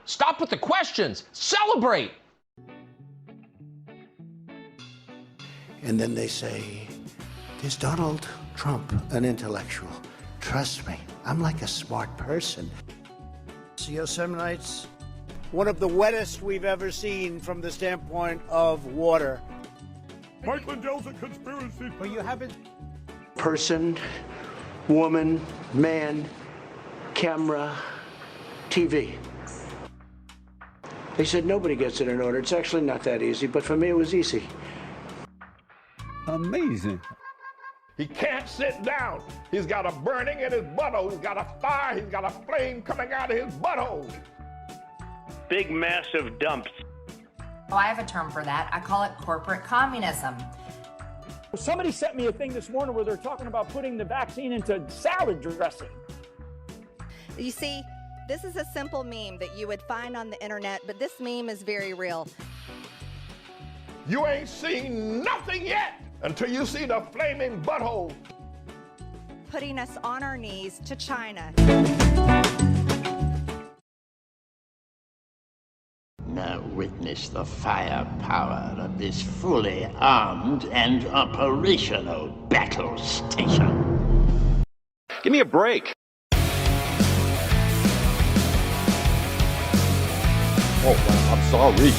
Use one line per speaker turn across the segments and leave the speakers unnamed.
Stop with the questions. Celebrate.
And then they say, is Donald Trump an intellectual? Trust me, I'm like a smart person. Yosemite's one of the wettest we've ever seen from the standpoint of water.
Mike Lindell's a conspiracy.
Well, you haven't. Person, woman, man, camera, TV. They said nobody gets it in order. It's actually not that easy, but for me it was easy.
Amazing.
He can't sit down. He's got a burning in his butthole. He's got a fire. He's got a flame coming out of his butthole.
Big, massive dumps.
Oh, I have a term for that. I call it corporate communism.
Somebody sent me a thing this morning where they're talking about putting the vaccine into salad dressing.
You see, this is a simple meme that you would find on the internet, but this meme is very real.
You ain't seen nothing yet until you see the flaming butthole.
Putting us on our knees to China.
Now witness the firepower of this fully armed and operational battle station.
Give me a break.
Oh, wow, I'm sorry.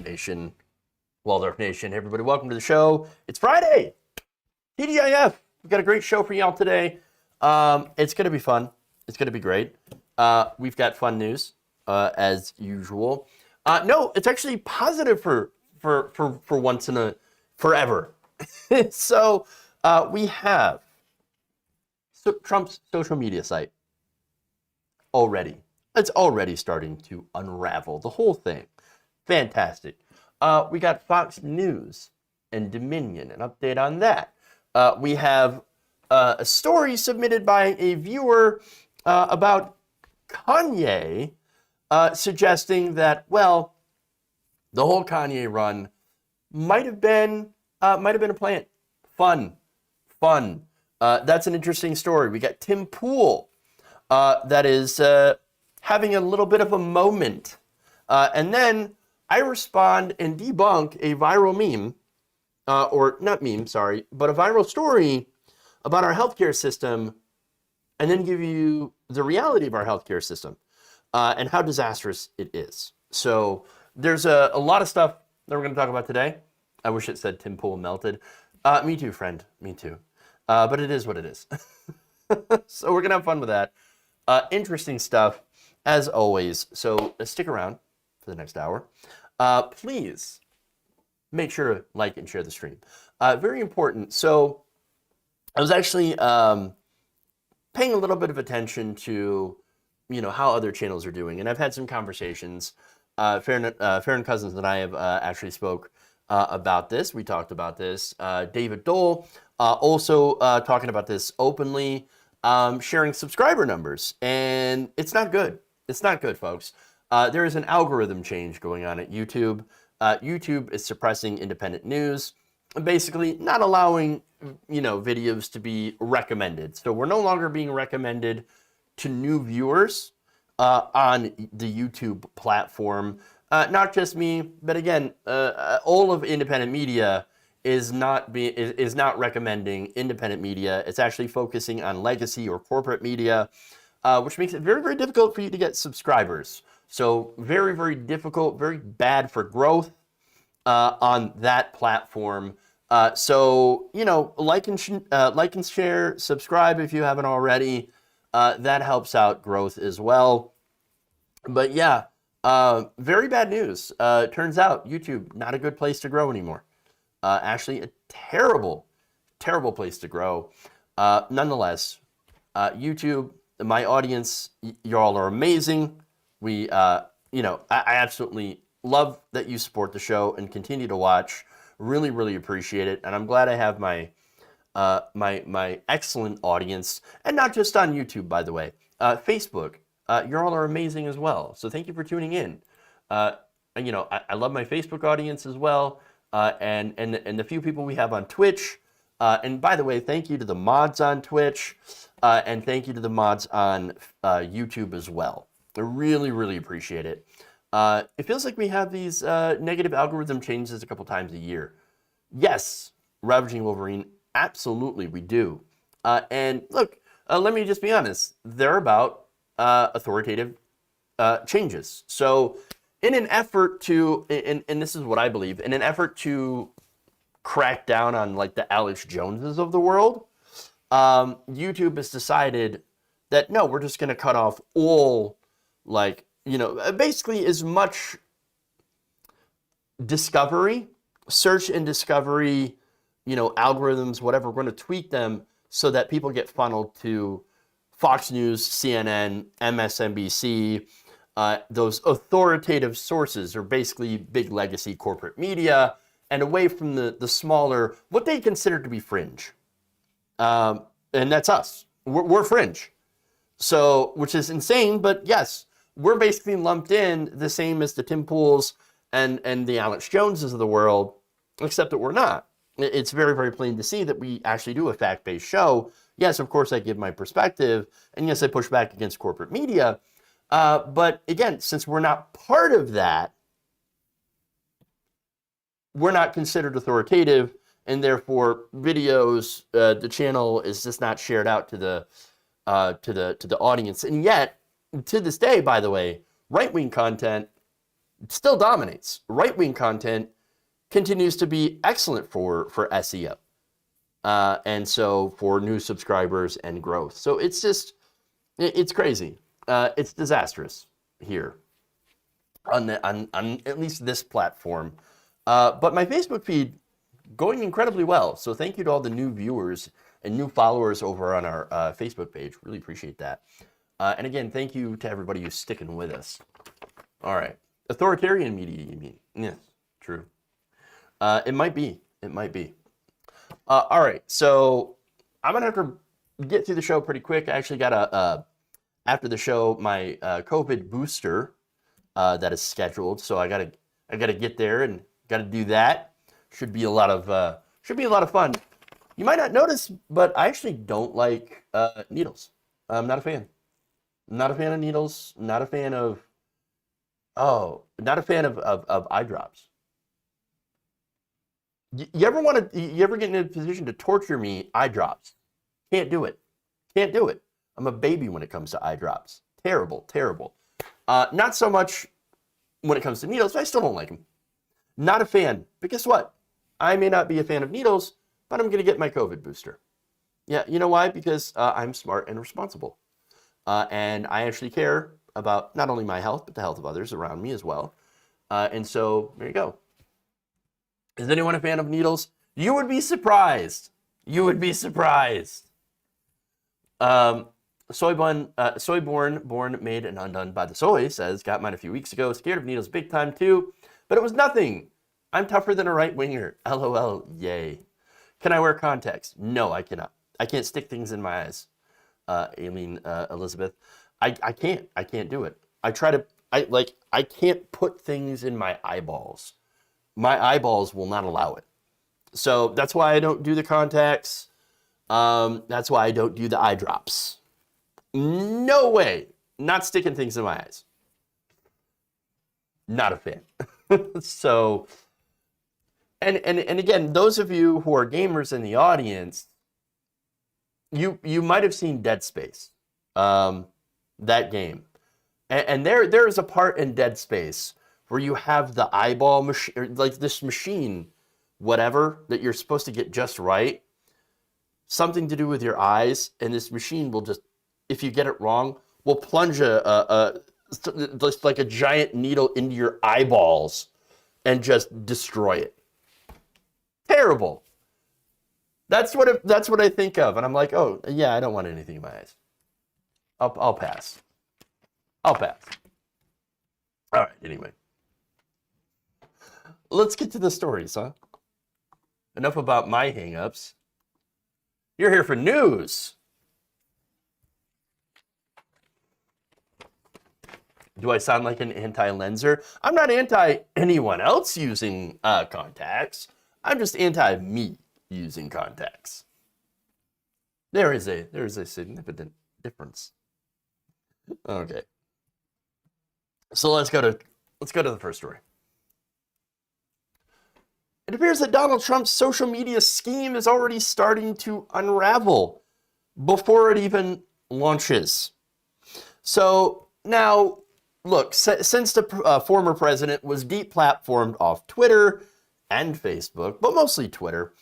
Nation, Waldorf Nation, everybody, welcome to the show. It's Friday, TGIF. We've got a great show for y'all today. It's going to be fun. It's going to be great. We've got fun news, as usual. No, it's actually positive for once in a forever. So we have Trump's social media site already. It's already starting to unravel the whole thing. Fantastic. We got Fox News and Dominion, an update on that. We have a story submitted by a viewer about Kanye suggesting that, well, the whole Kanye run might have been a plant. Fun. That's an interesting story. We got Tim Pool that is having a little bit of a moment. And then I respond and debunk a viral meme, or not meme, sorry, but a viral story about our healthcare system, and then give you the reality of our healthcare system and how disastrous it is. So there's a lot of stuff that we're going to talk about today. I wish it said Tim Pool melted. Me too, friend. Me too. But it is what it is. So we're going to have fun with that. Interesting stuff, as always. So stick around for the next hour. Please make sure to like and share the stream. Very important. So I was actually paying a little bit of attention to, how other channels are doing. And I've had some conversations. Farron Cousins and I have actually spoke about this. We talked about this. David Dole also talking about this openly, sharing subscriber numbers. And it's not good. It's not good, folks. There is an algorithm change going on at YouTube. YouTube is suppressing independent news, basically not allowing, videos to be recommended. So we're no longer being recommended to new viewers on the YouTube platform. Not just me, but again, all of independent media is not recommending independent media. It's actually focusing on legacy or corporate media, which makes it very, very difficult for you to get subscribers. So very, very difficult, very bad for growth on that platform. So like and share, subscribe if you haven't already. That helps out growth as well. But yeah, Very bad news. Turns out YouTube, not a good place to grow anymore. Actually, a terrible, terrible place to grow. Nonetheless, YouTube, my audience, y'all are amazing. We, I absolutely love that you support the show and continue to watch. Really, really appreciate it. And I'm glad I have my my excellent audience, and not just on YouTube, by the way. Facebook, you all are amazing as well. So thank you for tuning in. I love my Facebook audience as well, and the few people we have on Twitch. And by the way, thank you to the mods on Twitch, and thank you to the mods on YouTube as well. I really, really appreciate it. It feels like we have these negative algorithm changes a couple times a year. Yes, Ravaging Wolverine, absolutely we do. And look, let me just be honest. They're about authoritative changes. So in an effort to, and this is what I believe, in an effort to crack down on like the Alex Joneses of the world, YouTube has decided that no, we're just going to cut off all, like, basically as much discovery, search and discovery, algorithms, whatever, we're going to tweak them so that people get funneled to Fox News, CNN, MSNBC, those authoritative sources are basically big legacy corporate media, and away from the smaller, what they consider to be fringe. And that's us. We're fringe. So, which is insane, but yes, we're basically lumped in the same as the Tim Pools and the Alex Joneses of the world, except that we're not. It's very, very plain to see that we actually do a fact-based show. Yes, of course, I give my perspective, and yes, I push back against corporate media. But again, since we're not part of that, we're not considered authoritative, and therefore videos, the channel is just not shared out to the audience. And yet, to this day, by the way, right-wing content still dominates. Right-wing content continues to be excellent for SEO. And so for new subscribers and growth. So it's just, it's crazy. It's disastrous here on at least this platform. But my Facebook feed going incredibly well. So thank you to all the new viewers and new followers over on our Facebook page. Really appreciate that. And again, thank you to everybody who's sticking with us. All right. Authoritarian media, you mean? Yes, true. It might be. It might be. All right. So I'm going to have to get through the show pretty quick. I actually got after the show, my COVID booster that is scheduled. So I gotta get there and got to do that. Should be a lot of fun. You might not notice, but I actually don't like needles. I'm not a fan. Not a fan of needles. Not a fan of eye drops. You ever get in a position to torture me? Eye drops. Can't do it. Can't do it. I'm a baby when it comes to eye drops. Terrible, terrible. Not so much when it comes to needles, but I still don't like them. Not a fan. But guess what? I may not be a fan of needles, but I'm going to get my COVID booster. Yeah, you know why? Because I'm smart and responsible. And I actually care about not only my health, but the health of others around me as well. And so, there you go. Is anyone a fan of needles? You would be surprised. You would be surprised. Born, made, and undone by the soy says, got mine a few weeks ago. Scared of needles big time too, but it was nothing. I'm tougher than a right-winger. LOL, yay. Can I wear contacts? No, I cannot. I can't stick things in my eyes. Aileen, Elizabeth. I can't do it. I can't put things in my eyeballs. My eyeballs will not allow it. So that's why I don't do the contacts. That's why I don't do the eye drops. No way. Not sticking things in my eyes. Not a fan. So, and again, those of you who are gamers in the audience, you might have seen Dead Space, that game. And there is a part in Dead Space where you have the eyeball machine, like this machine, whatever, that you're supposed to get just right. Something to do with your eyes, and this machine will just, if you get it wrong, will plunge a just like a giant needle into your eyeballs and just destroy it. Terrible. That's what I think of, and I'm like, oh yeah, I don't want anything in my eyes. I'll pass. I'll pass. All right. Anyway, let's get to the stories, huh? Enough about my hang-ups. You're here for news. Do I sound like an anti-lenser? I'm not anti anyone else using contacts. I'm just anti me using contacts. There is a significant difference. Okay. So let's go to the first story. It appears that Donald Trump's social media scheme is already starting to unravel before it even launches. So now, look, since the former president was deplatformed off Twitter and Facebook, but mostly Twitter,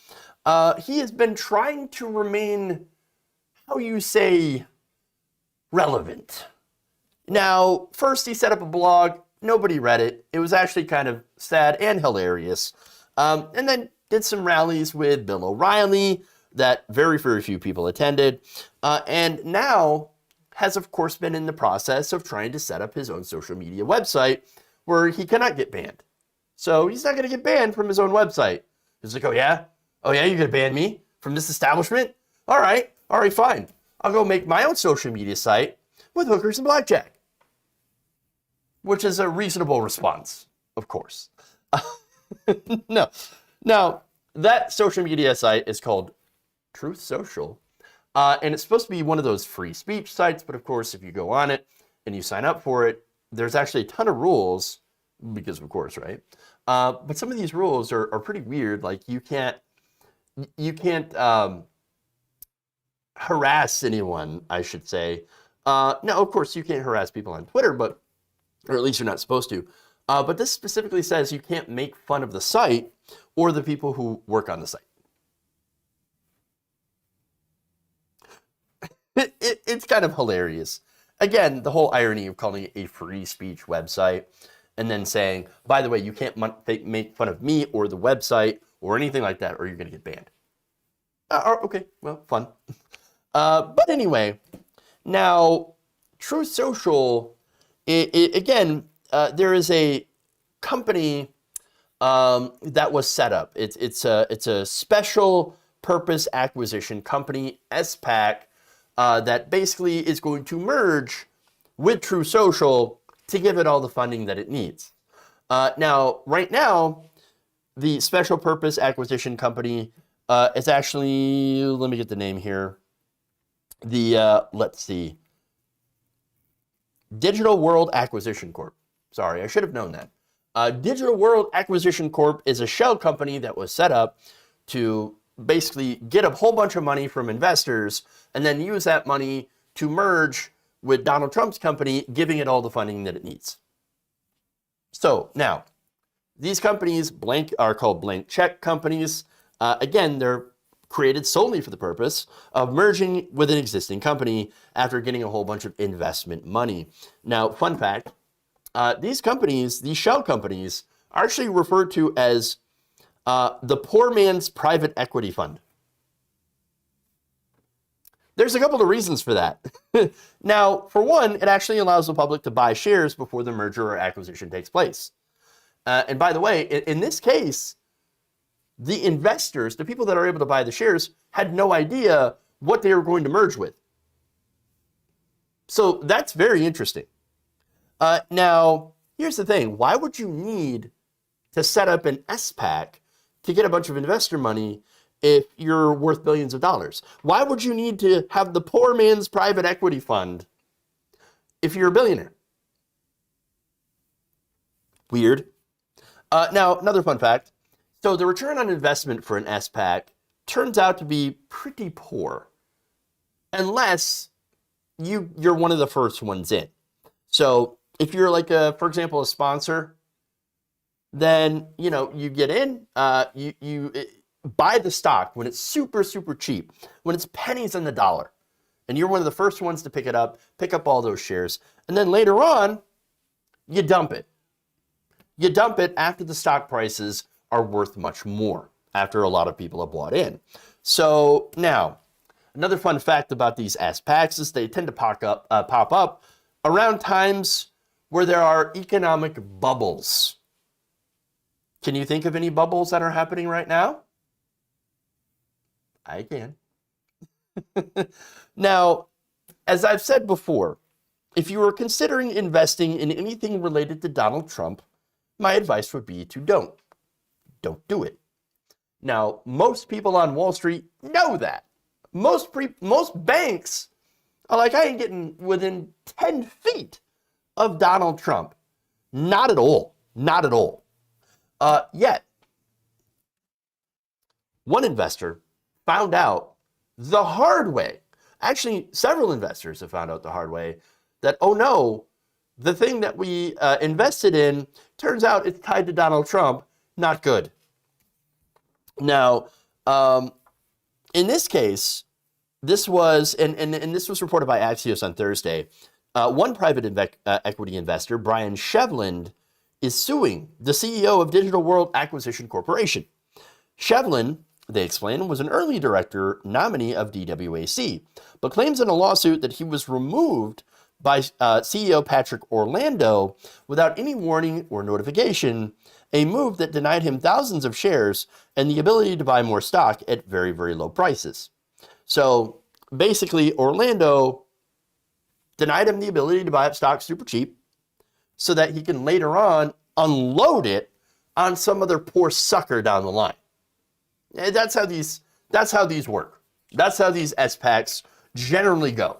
he has been trying to remain, how you say, relevant. Now, first he set up a blog. Nobody read it. It was actually kind of sad and hilarious. And then did some rallies with Bill O'Reilly that very, very few people attended. And now has, of course, been in the process of trying to set up his own social media website where he cannot get banned. So he's not going to get banned from his own website. He's like, oh yeah, you're going to ban me from this establishment? All right, fine. I'll go make my own social media site with hookers and blackjack. Which is a reasonable response, of course. No. Now, that social media site is called Truth Social. And it's supposed to be one of those free speech sites. But of course, if you go on it and you sign up for it, there's actually a ton of rules because of course, right? But some of these rules are pretty weird. Like you can't harass anyone, I should say. Now, of course, you can't harass people on Twitter, or at least you're not supposed to. But this specifically says you can't make fun of the site or the people who work on the site. It's kind of hilarious. Again, the whole irony of calling it a free speech website and then saying, by the way, you can't make fun of me or the website or anything like that, or you're going to get banned. Okay, well, fun. But anyway, now, Truth Social, again, there is a company that was set up. It's a special purpose acquisition company, SPAC, that basically is going to merge with Truth Social to give it all the funding that it needs. Now, right now, the special purpose acquisition company is actually, let me get the name here. Let's see. Digital World Acquisition Corp. Sorry, I should have known that. Digital World Acquisition Corp is a shell company that was set up to basically get a whole bunch of money from investors and then use that money to merge with Donald Trump's company, giving it all the funding that it needs. So now, these companies are called blank check companies. Again, they're created solely for the purpose of merging with an existing company after getting a whole bunch of investment money. Now, fun fact, these companies, these shell companies, are actually referred to as the poor man's private equity fund. There's a couple of reasons for that. Now, for one, it actually allows the public to buy shares before the merger or acquisition takes place. And by the way, in this case, the investors, the people that are able to buy the shares, had no idea what they were going to merge with. So that's very interesting. Now, here's the thing. Why would you need to set up an SPAC to get a bunch of investor money if you're worth billions of dollars? Why would you need to have the poor man's private equity fund if you're a billionaire? Weird. Now, another fun fact. So the return on investment for an SPAC turns out to be pretty poor unless you're one of the first ones in. So if you're like, for example, a sponsor, then, you get in, you buy the stock when it's super, super cheap, when it's pennies on the dollar, and you're one of the first ones to pick it up, pick up all those shares. And then later on, You dump it. You dump it after the stock prices are worth much more, after a lot of people have bought in. So now, another fun fact about these SPACs is they tend to pop up around times where there are economic bubbles. Can you think of any bubbles that are happening right now? I can. Now, as I've said before, if you were considering investing in anything related to Donald Trump, my advice would be to don't. Don't do it. Now, most people on Wall Street know that. Most banks are like, I ain't getting within 10 feet of Donald Trump. Not at all. Not at all. Yet, one investor found out the hard way. Actually, several investors have found out the hard way that, oh no, the thing that we invested in, turns out it's tied to Donald Trump. Not good. Now, in this case, this was, and this was reported by Axios on Thursday, one private equity investor, Brian Shevland, is suing the CEO of Digital World Acquisition Corporation. Shevlin, they explain, was an early director nominee of DWAC, but claims in a lawsuit that he was removed by CEO Patrick Orlando without any warning or notification, a move that denied him thousands of shares and the ability to buy more stock at very, very low prices. So basically, Orlando denied him the ability to buy up stock super cheap so that he can later on unload it on some other poor sucker down the line. That's how these work. That's how these SPACs generally go.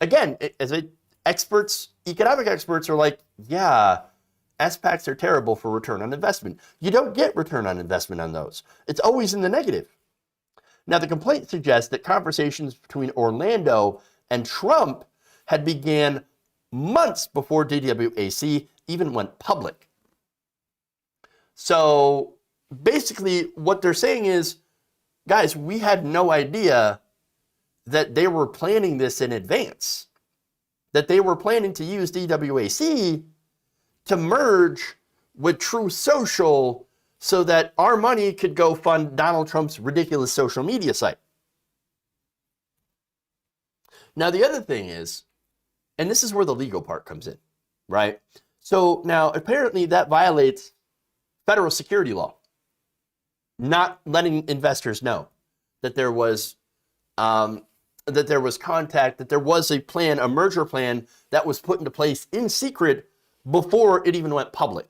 Again, economic experts are like, yeah, SPACs are terrible for return on investment. You don't get return on investment on those. It's always in the negative. Now, the complaint suggests that conversations between Orlando and Trump had began months before DWAC even went public. So basically what they're saying is, guys, we had no idea that they were planning this in advance, that they were planning to use DWAC to merge with True Social so that our money could go fund Donald Trump's ridiculous social media site. Now, the other thing is, and this is where the legal part comes in, right? So now apparently that violates federal security law, not letting investors know that there was contact, that there was a plan, a merger plan that was put into place in secret before it even went public.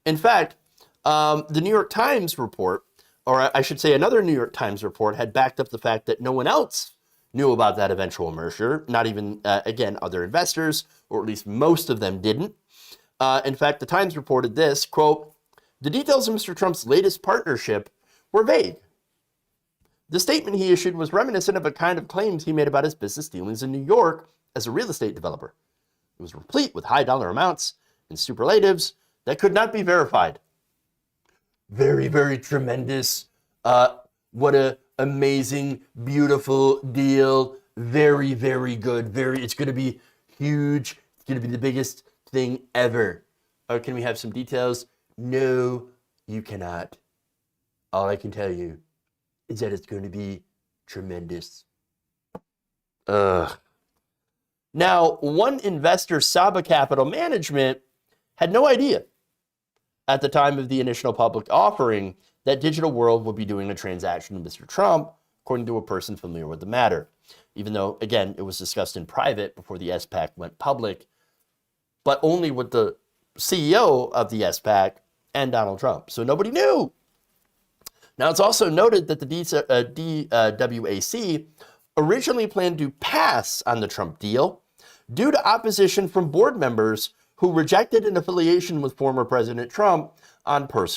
In fact, the New York Times report, or I should say another New York Times report, had backed up the fact that no one else knew about that eventual merger, not even, again, other investors, or at least most of them didn't. In fact, the Times reported this, quote, "The details of Mr. Trump's latest partnership were vague. The statement he issued was reminiscent of a kind of claims he made about his business dealings in New York as a real estate developer. It was replete with high dollar amounts and superlatives that could not be verified." Very, very tremendous. What a amazing, beautiful deal. Very, very good. It's going to be huge. It's going to be the biggest thing ever. Or can we have some details? No, you cannot. All I can tell you is that it's going to be tremendous. Now, one investor, Saba Capital Management, had no idea at the time of the initial public offering that Digital World would be doing a transaction with Mr. Trump, according to a person familiar with the matter. Even though, again, it was discussed in private before the SPAC went public, but only with the CEO of the SPAC and Donald Trump. So nobody knew. Now, it's also noted that the DWAC originally planned to pass on the Trump deal due to opposition from board members who rejected an affiliation with former President Trump on for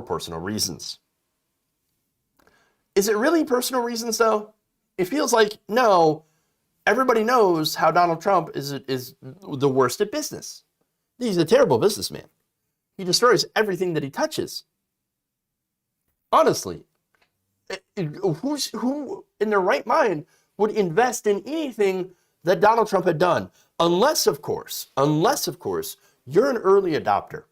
personal reasons. Is it really personal reasons, though? It feels like, no, everybody knows how Donald Trump is the worst at business. He's a terrible businessman. He destroys everything that he touches. Honestly, who in their right mind would invest in anything that Donald Trump had done, unless, of course, you're an early adopter.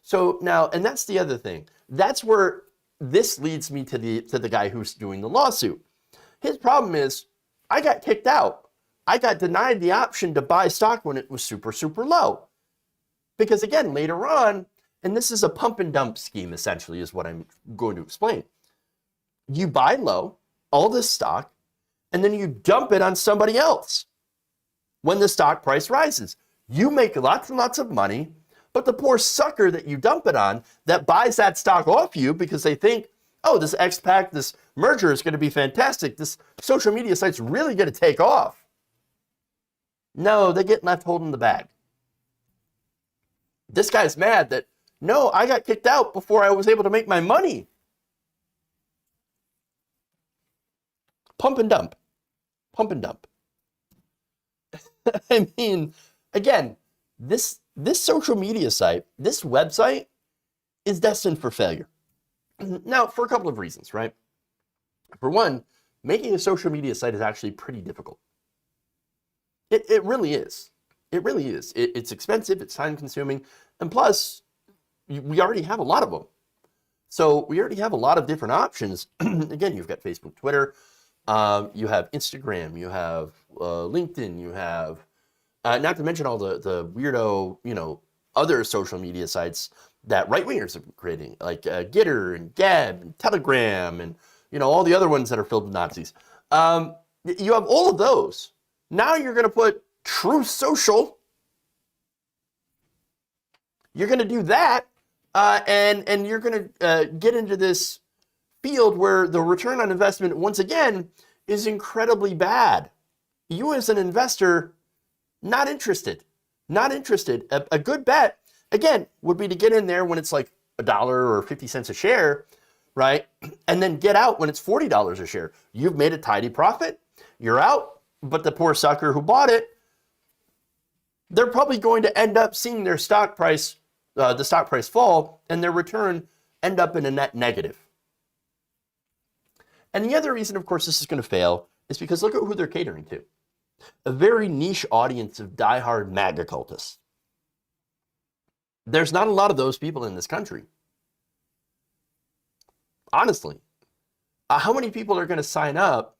So now, and that's the other thing. That's where this leads me to the guy who's doing the lawsuit. His problem is, I got kicked out. I got denied the option to buy stock when it was super, super low. Because again, later on, and this is a pump and dump scheme, essentially, is what I'm going to explain. You buy low, all this stock, and then you dump it on somebody else when the stock price rises. You make lots and lots of money, but the poor sucker that you dump it on that buys that stock off you because they think, oh, this X-Pac, this merger is going to be fantastic. This social media site's really going to take off. No, they get left holding the bag. This guy's mad that, no, I got kicked out before I was able to make my money. Pump and dump. Pump and dump. I mean, again, this social media site, this website is destined for failure. Now, for a couple of reasons, right? For one, making a social media site is actually pretty difficult. It really is. It really is. It's expensive, it's time consuming, and plus, we already have a lot of them. So we already have a lot of different options. Again, you've got Facebook, Twitter, you have Instagram, you have LinkedIn, you have, not to mention all the weirdo, other social media sites that right-wingers are creating, like Gitter and Gab and Telegram and, all the other ones that are filled with Nazis. You have all of those. Now you're going to put Truth Social. You're going to do that, and you're going to get into this field where the return on investment, once again, is incredibly bad. You as an investor, not interested. Not interested. A good bet, again, would be to get in there when it's like $1 or 50 cents a share, right? And then get out when it's $40 a share. You've made a tidy profit. You're out. But the poor sucker who bought it, they're probably going to end up seeing their stock price, the stock price fall, and their return end up in a net negative. And the other reason, of course, this is going to fail is because look at who they're catering to. A very niche audience of diehard MAGA cultists. There's not a lot of those people in this country. Honestly. How many people are going to sign up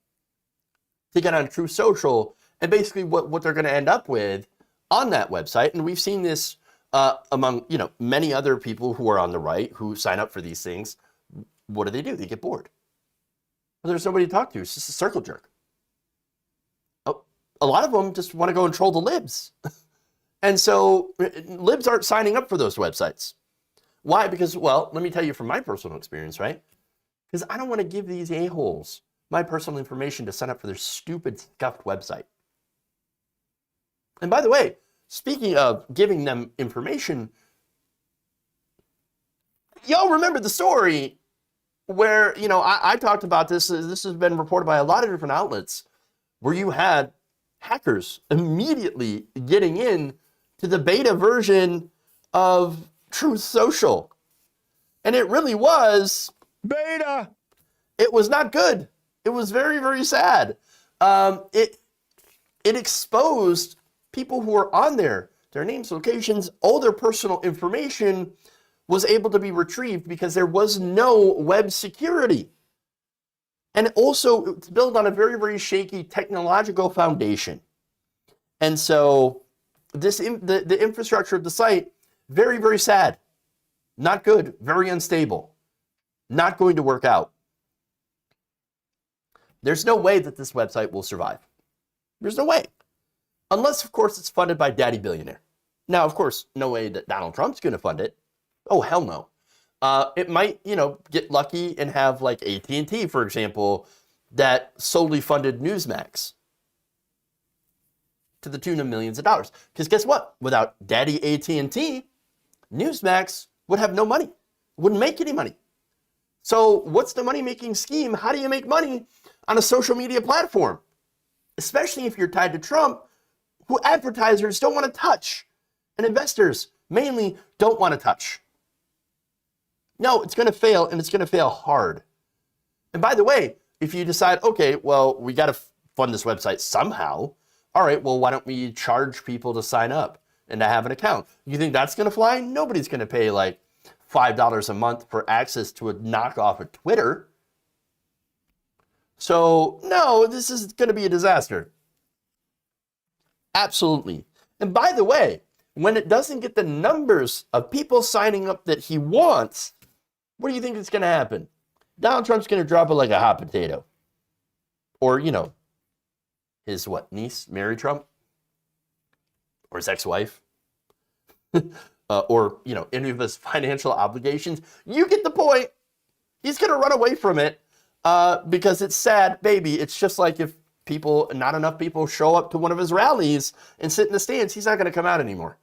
to get on Truth Social, and basically what they're going to end up with on that website, and we've seen this among many other people who are on the right who sign up for these things. What do? They get bored. Well, there's nobody to talk to. It's just a circle jerk. Oh, a lot of them just want to go and troll the libs. And so libs aren't signing up for those websites. Why? Because, well, let me tell you from my personal experience, right? Because I don't want to give these a-holes my personal information to sign up for their stupid, scuffed website. And by the way, speaking of giving them information, y'all remember the story where, I talked about this. This has been reported by a lot of different outlets, where you had hackers immediately getting in to the beta version of Truth Social. And it really was
Beta.
It was not good. It was very, very sad. It exposed people who were on there, their names, locations, all their personal information was able to be retrieved because there was no web security. And also, it's built on a very, very shaky technological foundation. And so, the infrastructure of the site, very, very sad. Not good, very unstable. Not going to work out. There's no way that this website will survive. There's no way. Unless, of course, it's funded by Daddy Billionaire. Now, of course, no way that Donald Trump's going to fund it. Oh, hell no. It might, get lucky and have like AT&T, for example, that solely funded Newsmax to the tune of millions of dollars. Because guess what? Without Daddy AT&T, Newsmax would have no money. Wouldn't make any money. So what's the money-making scheme? How do you make money on a social media platform? Especially if you're tied to Trump, who advertisers don't want to touch, and investors mainly don't want to touch. No, it's going to fail, and it's going to fail hard. And by the way, if you decide, okay, well, we got to fund this website somehow, all right, well, why don't we charge people to sign up and to have an account? You think that's going to fly? Nobody's going to pay like $5 a month for access to a knockoff of Twitter. So, no, this is going to be a disaster. Absolutely. And by the way, when it doesn't get the numbers of people signing up that he wants, what do you think is going to happen? Donald Trump's going to drop it like a hot potato. Or, you know, his niece, Mary Trump? Or his ex-wife? Or, you know, any of his financial obligations. You get the point. He's going to run away from it because it's sad, baby. It's just like if not enough people show up to one of his rallies and sit in the stands, he's not going to come out anymore.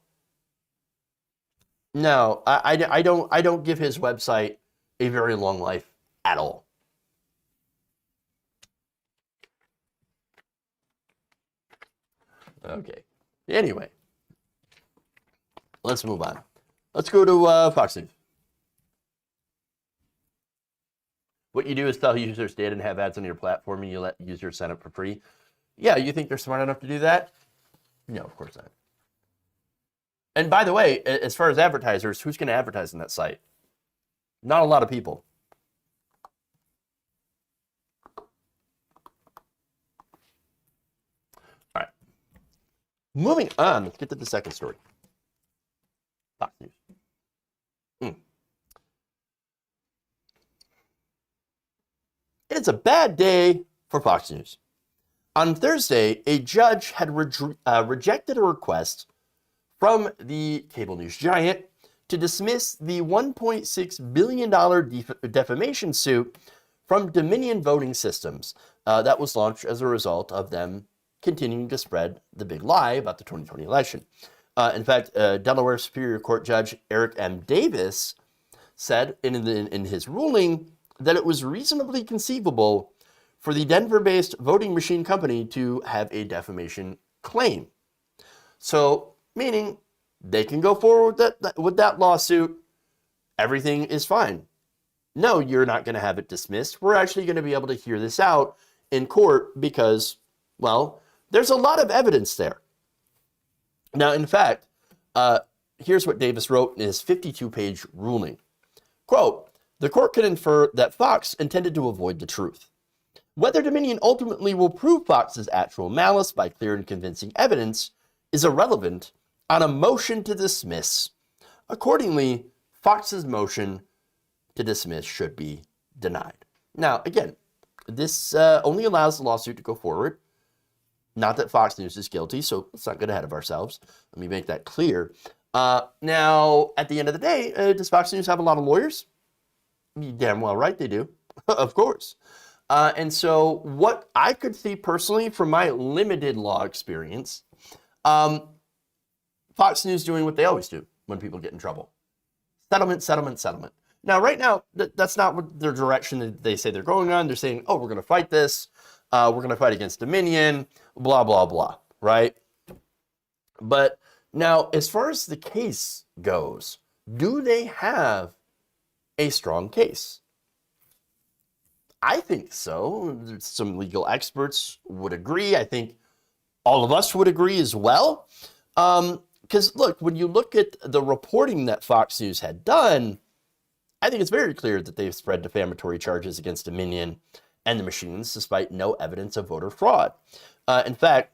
No, I don't give his website a very long life at all. Okay. Anyway, let's move on. Let's go to Fox News. What you do is tell users they didn't have ads on your platform and you let users sign up for free. Yeah, you think they're smart enough to do that? No, of course not. And by the way, as far as advertisers, who's going to advertise on that site? Not a lot of people. All right. Moving on, let's get to the second story. Fox News. It's a bad day for Fox News. On Thursday, a judge had rejected a request from the cable news giant to dismiss the $1.6 billion defamation suit from Dominion Voting Systems that was launched as a result of them continuing to spread the big lie about the 2020 election. In fact, Delaware Superior Court Judge Eric M. Davis said in his ruling that it was reasonably conceivable for the Denver-based voting machine company to have a defamation claim. So, meaning they can go forward with that lawsuit. Everything is fine. No, you're not going to have it dismissed. We're actually going to be able to hear this out in court because, well, there's a lot of evidence there. Now, in fact, here's what Davis wrote in his 52-page ruling. Quote, "The court can infer that Fox intended to avoid the truth. Whether Dominion ultimately will prove Fox's actual malice by clear and convincing evidence is irrelevant on a motion to dismiss. Accordingly, Fox's motion to dismiss should be denied." Now, again, this only allows the lawsuit to go forward. Not that Fox News is guilty, so let's not get ahead of ourselves. Let me make that clear. Now, at the end of the day, does Fox News have a lot of lawyers? You're damn well right they do, of course. And so what I could see personally from my limited law experience, Fox News doing what they always do when people get in trouble. Settlement, settlement, settlement. Now, right now, that's not what their direction that they say they're going on. They're saying, oh, we're going to fight this. We're going to fight against Dominion, blah, blah, blah, right? But now, as far as the case goes, do they have a strong case? I think so. Some legal experts would agree. I think all of us would agree as well. Because look, when you look at the reporting that Fox News had done, I think it's very clear that they've spread defamatory charges against Dominion and the machines despite no evidence of voter fraud. In fact,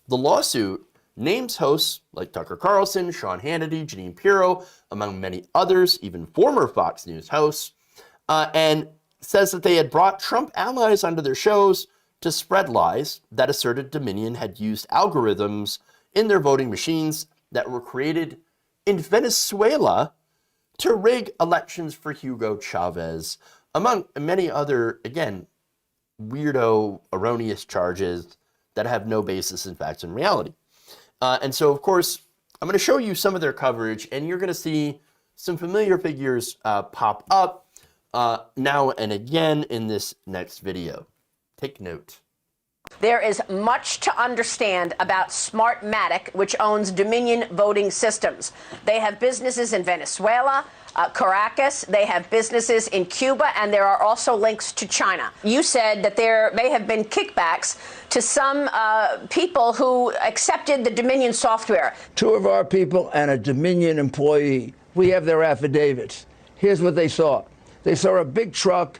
the lawsuit names hosts like Tucker Carlson, Sean Hannity, Jeanine Pirro, among many others, even former Fox News hosts, and says that they had brought Trump allies onto their shows to spread lies that asserted Dominion had used algorithms in their voting machines that were created in Venezuela to rig elections for Hugo Chavez, among many other, again, weirdo, erroneous charges that have no basis in facts and reality. And so, of course, I'm going to show you some of their coverage, and you're going to see some familiar figures pop up now and again in this next video. Take note.
There is much to understand about Smartmatic, which owns Dominion Voting Systems. They have businesses in Venezuela, Caracas, they have businesses in Cuba, and there are also links to China. You said that there may have been kickbacks to some people who accepted the Dominion software.
2 of our people and a Dominion employee, we have their affidavits. Here's what they saw. They saw a big truck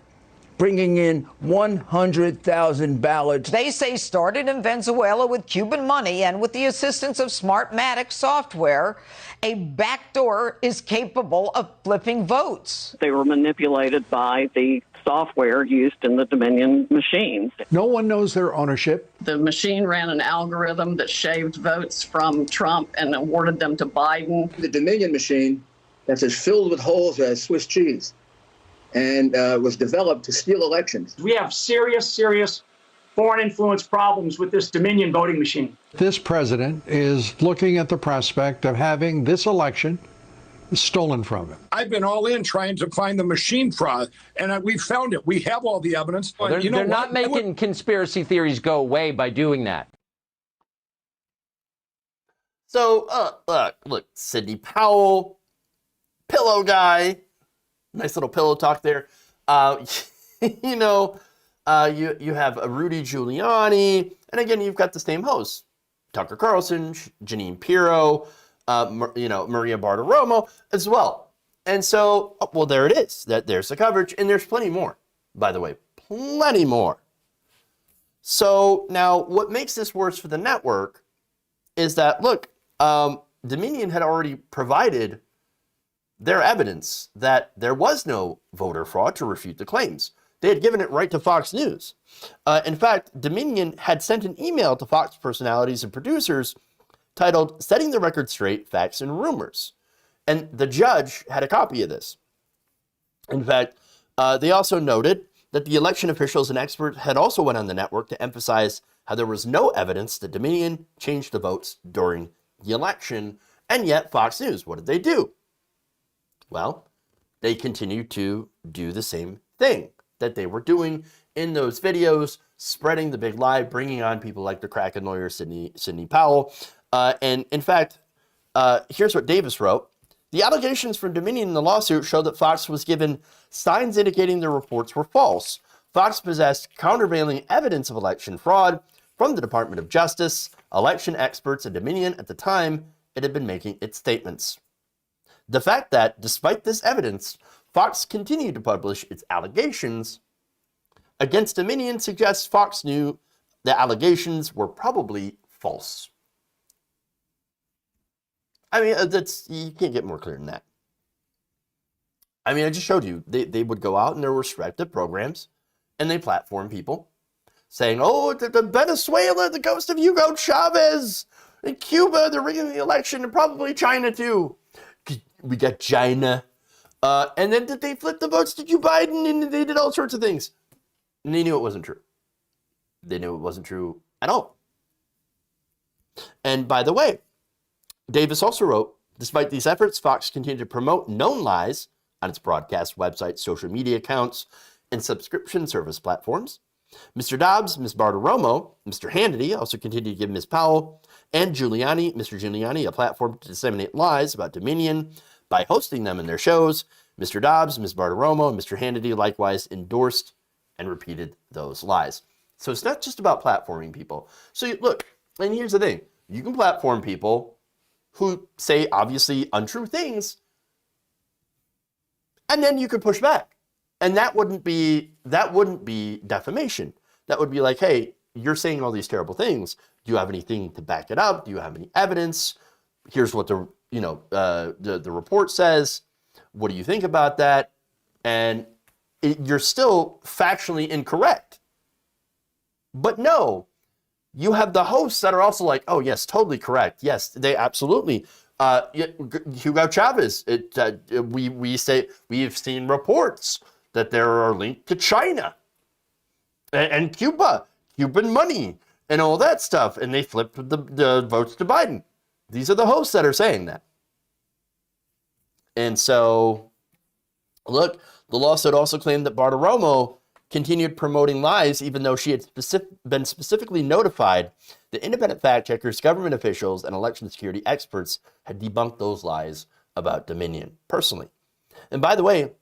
bringing in 100,000 ballots.
They say started in Venezuela with Cuban money, and with the assistance of Smartmatic software, a backdoor is capable of flipping votes.
They were manipulated by the software used in the Dominion machines.
No one knows their ownership.
The machine ran an algorithm that shaved votes from Trump and awarded them to Biden.
The Dominion machine that's as filled with holes as Swiss cheese, and was developed to steal elections.
We have serious foreign influence problems with this Dominion voting machine.
This president is looking at the prospect of having this election stolen from him.
I've been all in trying to find the machine fraud, and we found it. We have all the evidence.
Well, they're not making conspiracy theories go away by doing that.
So, look, Sidney Powell, pillow guy, nice little pillow talk there. You have Rudy Giuliani, and again, you've got the same hosts, Tucker Carlson, Jeanine Pirro, Maria Bartiromo as well. And so, well, there it is. There's the coverage, and there's plenty more, by the way, plenty more. So now, what makes this worse for the network is that, look, Dominion had already provided their evidence that there was no voter fraud to refute the claims. They had given it right to Fox News. In fact, Dominion had sent an email to Fox personalities and producers titled "Setting the Record Straight, Facts and Rumors." And the judge had a copy of this. In fact, they also noted that the election officials and experts had also went on the network to emphasize how there was no evidence that Dominion changed the votes during the election. And yet, Fox News, what did they do? Well, they continued to do the same thing that they were doing in those videos, spreading the big lie, bringing on people like the Kraken lawyer, Sidney Powell. And in fact, here's what Davis wrote. The allegations from Dominion in the lawsuit show that Fox was given signs indicating the reports were false. Fox possessed countervailing evidence of election fraud from the Department of Justice, election experts, and Dominion at the time it had been making its statements. The fact that, despite this evidence, Fox continued to publish its allegations against Dominion suggests Fox knew the allegations were probably false. I mean, you can't get more clear than that. I mean, I just showed you. They would go out and there were respective programs, and they platform people saying, oh, the Venezuela, the ghost of Hugo Chavez, in Cuba, they're rigging the election, and probably China too. We got China. And then did they flip the votes to Joe Biden, and they did all sorts of things. And they knew it wasn't true. They knew it wasn't true at all. And by the way, Davis also wrote, despite these efforts, Fox continued to promote known lies on its broadcast website, social media accounts, and subscription service platforms. Mr. Dobbs, Ms. Bartiromo, Mr. Hannity also continued to give Ms. Powell and Mr. Giuliani, a platform to disseminate lies about Dominion by hosting them in their shows. Mr. Dobbs, Ms. Bartiromo, and Mr. Hannity likewise endorsed and repeated those lies. So it's not just about platforming people. So look, and here's the thing. You can platform people who say obviously untrue things, and then you could push back. And that wouldn't be defamation. That would be like, hey, you're saying all these terrible things. Do you have anything to back it up? Do you have any evidence? Here's what the report says. What do you think about that? And you're still factually incorrect. But no, you have the hosts that are also like, oh yes, totally correct. Yes, they absolutely. Hugo Chavez. We've seen reports that there are linked to China and Cuba, Cuban money, and all that stuff, and they flipped the votes to Biden. These are the hosts that are saying that. And so, look, the lawsuit also claimed that Bartiromo continued promoting lies even though she had been specifically notified that independent fact checkers, government officials, and election security experts had debunked those lies about Dominion personally. And by the way,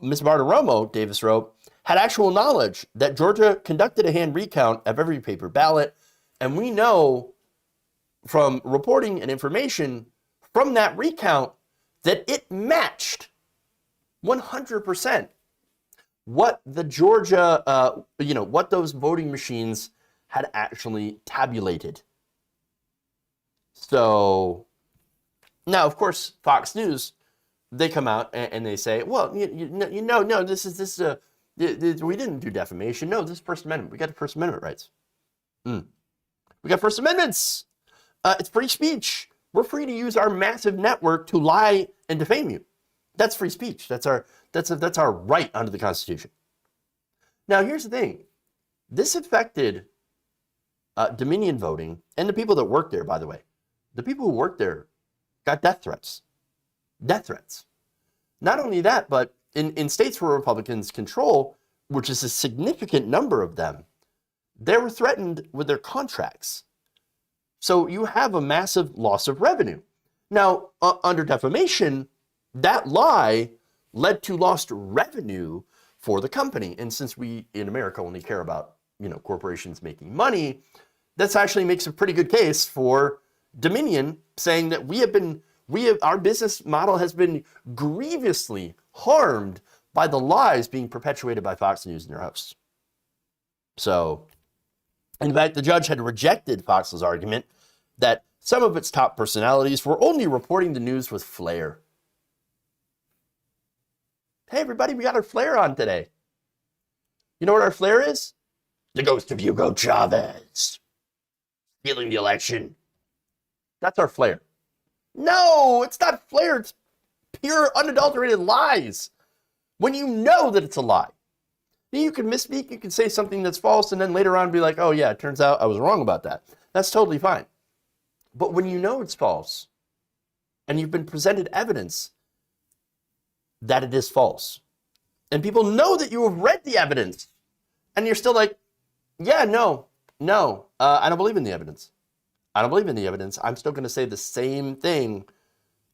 Ms. Bartiromo, Davis wrote, had actual knowledge that Georgia conducted a hand recount of every paper ballot, and we know from reporting and information from that recount that it matched 100% what the Georgia, what those voting machines had actually tabulated. So now, of course, Fox News, they come out and they say, well, we didn't do defamation. No, this is First Amendment. We got the First Amendment rights. We got First Amendments. It's free speech. We're free to use our massive network to lie and defame you. That's free speech. That's our right under the Constitution. Now, here's the thing. This affected Dominion voting and the people that work there, by the way. The people who work there got death threats. Death threats. Not only that, but in states where Republicans control, which is a significant number of them, they were threatened with their contracts. So you have a massive loss of revenue. Now, under defamation, that lie led to lost revenue for the company. And since we in America only care about, corporations making money, this actually makes a pretty good case for Dominion saying that our business model has been grievously harmed by the lies being perpetuated by Fox News and their hosts. So, in fact, the judge had rejected Fox's argument that some of its top personalities were only reporting the news with flair. Hey, everybody, we got our flair on today. You know what our flair is? The ghost of Hugo Chavez stealing the election. That's our flair. No, it's not flair. It's pure, unadulterated lies. When you know that it's a lie. You can misspeak, you can say something that's false, and then later on be like, oh yeah, it turns out I was wrong about that. That's totally fine. But when you know it's false, and you've been presented evidence that it is false, and people know that you have read the evidence, and you're still like, yeah, no, I don't believe in the evidence. I don't believe in the evidence. I'm still going to say the same thing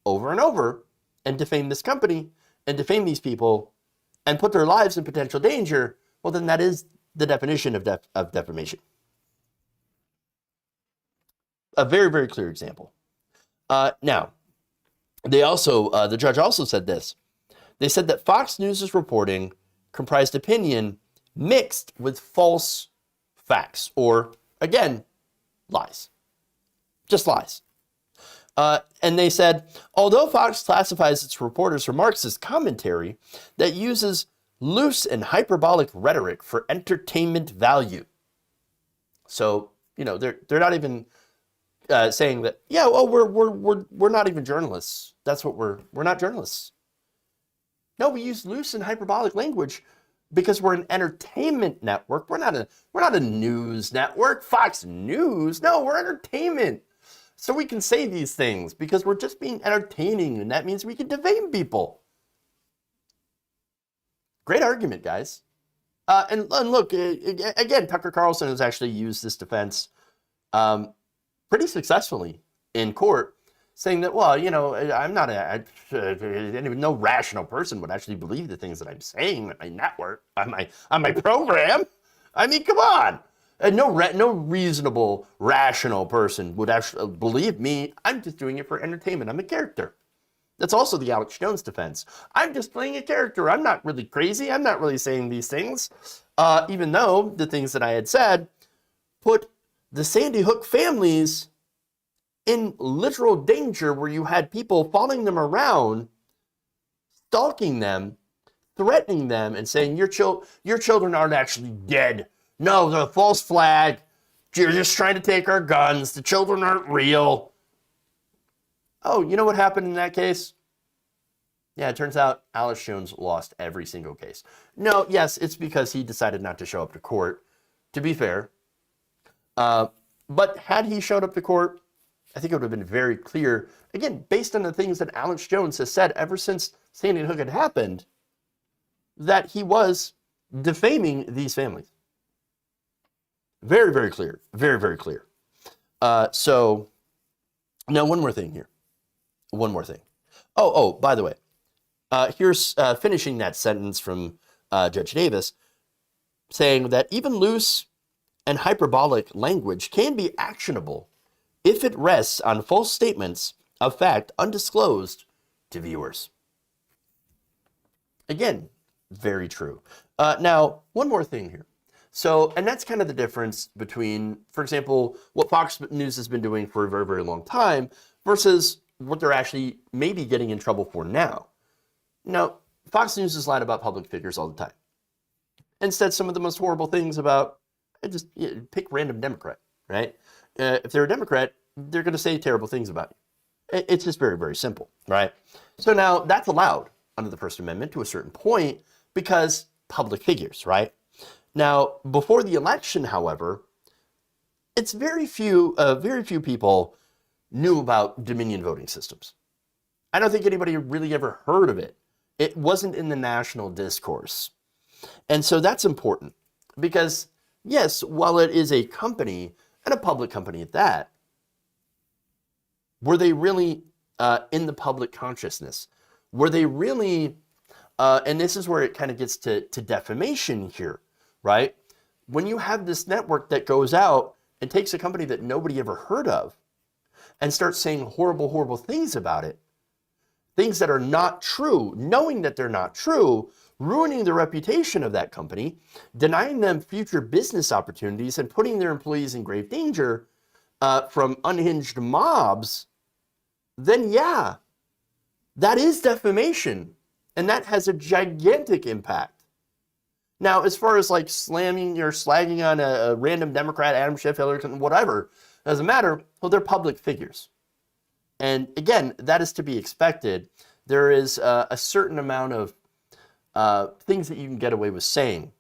over and over and defame this company and defame these people and put their lives in potential danger. Well, then that is the definition of defamation. A very, very clear example. Now, the judge also said this. They said that Fox News' reporting comprised opinion mixed with false facts, or, again, lies. Just lies. And they said, although Fox classifies its reporters' remarks as commentary that uses loose and hyperbolic rhetoric for entertainment value. So, they're not even saying that, yeah, well, we're not even journalists. That's what we're not journalists. No, we use loose and hyperbolic language because we're an entertainment network. We're not a news network. Fox News. No, we're entertainment. So we can say these things because we're just being entertaining, and that means we can defame people. Great argument, guys. And look, again, Tucker Carlson has actually used this defense pretty successfully in court, saying that, well, I'm not no rational person would actually believe the things that I'm saying at my network, on my program. I mean, come on. And no reasonable, rational person would actually believe me. I'm just doing it for entertainment. I'm a character. That's also the Alex Jones defense. I'm just playing a character. I'm not really crazy. I'm not really saying these things. Even though the things that I had said put the Sandy Hook families in literal danger, where you had people following them around, stalking them, threatening them, and saying, your children aren't actually dead. No, they're a false flag. You're just trying to take our guns. The children aren't real. Oh, you know what happened in that case? Yeah, it turns out Alex Jones lost every single case. No, yes, it's because he decided not to show up to court, to be fair. But had he showed up to court, I think it would have been very clear, again, based on the things that Alex Jones has said ever since Sandy Hook had happened, that he was defaming these families. Very, very clear. Very, very clear. So now one more thing here. One more thing. Oh, by the way, here's finishing that sentence from Judge Davis, saying that even loose and hyperbolic language can be actionable if it rests on false statements of fact undisclosed to viewers. Again, very true. Now, one more thing here. So, and that's kind of the difference between, for example, what Fox News has been doing for a very, very long time versus what they're actually maybe getting in trouble for now. Now, Fox News has lied about public figures all the time and said some of the most horrible things about, just pick random Democrat, right? If they're a Democrat, they're going to say terrible things about you. It's just very, very simple, right? So now that's allowed under the First Amendment to a certain point because public figures, right? Now, before the election, however, it's very few people knew about Dominion voting systems. I don't think anybody really ever heard of it. It wasn't in the national discourse. And so that's important because, yes, while it is a company, and a public company at that, were they really in the public consciousness? Were they really, and this is where it kind of gets to defamation here, right? When you have this network that goes out and takes a company that nobody ever heard of and starts saying horrible, horrible things about it, things that are not true, knowing that they're not true, ruining the reputation of that company, denying them future business opportunities, and putting their employees in grave danger from unhinged mobs, then yeah, that is defamation. And that has a gigantic impact. Now, as far as like slamming or slagging on a random Democrat, Adam Schiff, Hillary Clinton, whatever, doesn't matter. Well, they're public figures. And again, that is to be expected. There is a certain amount of things that you can get away with saying.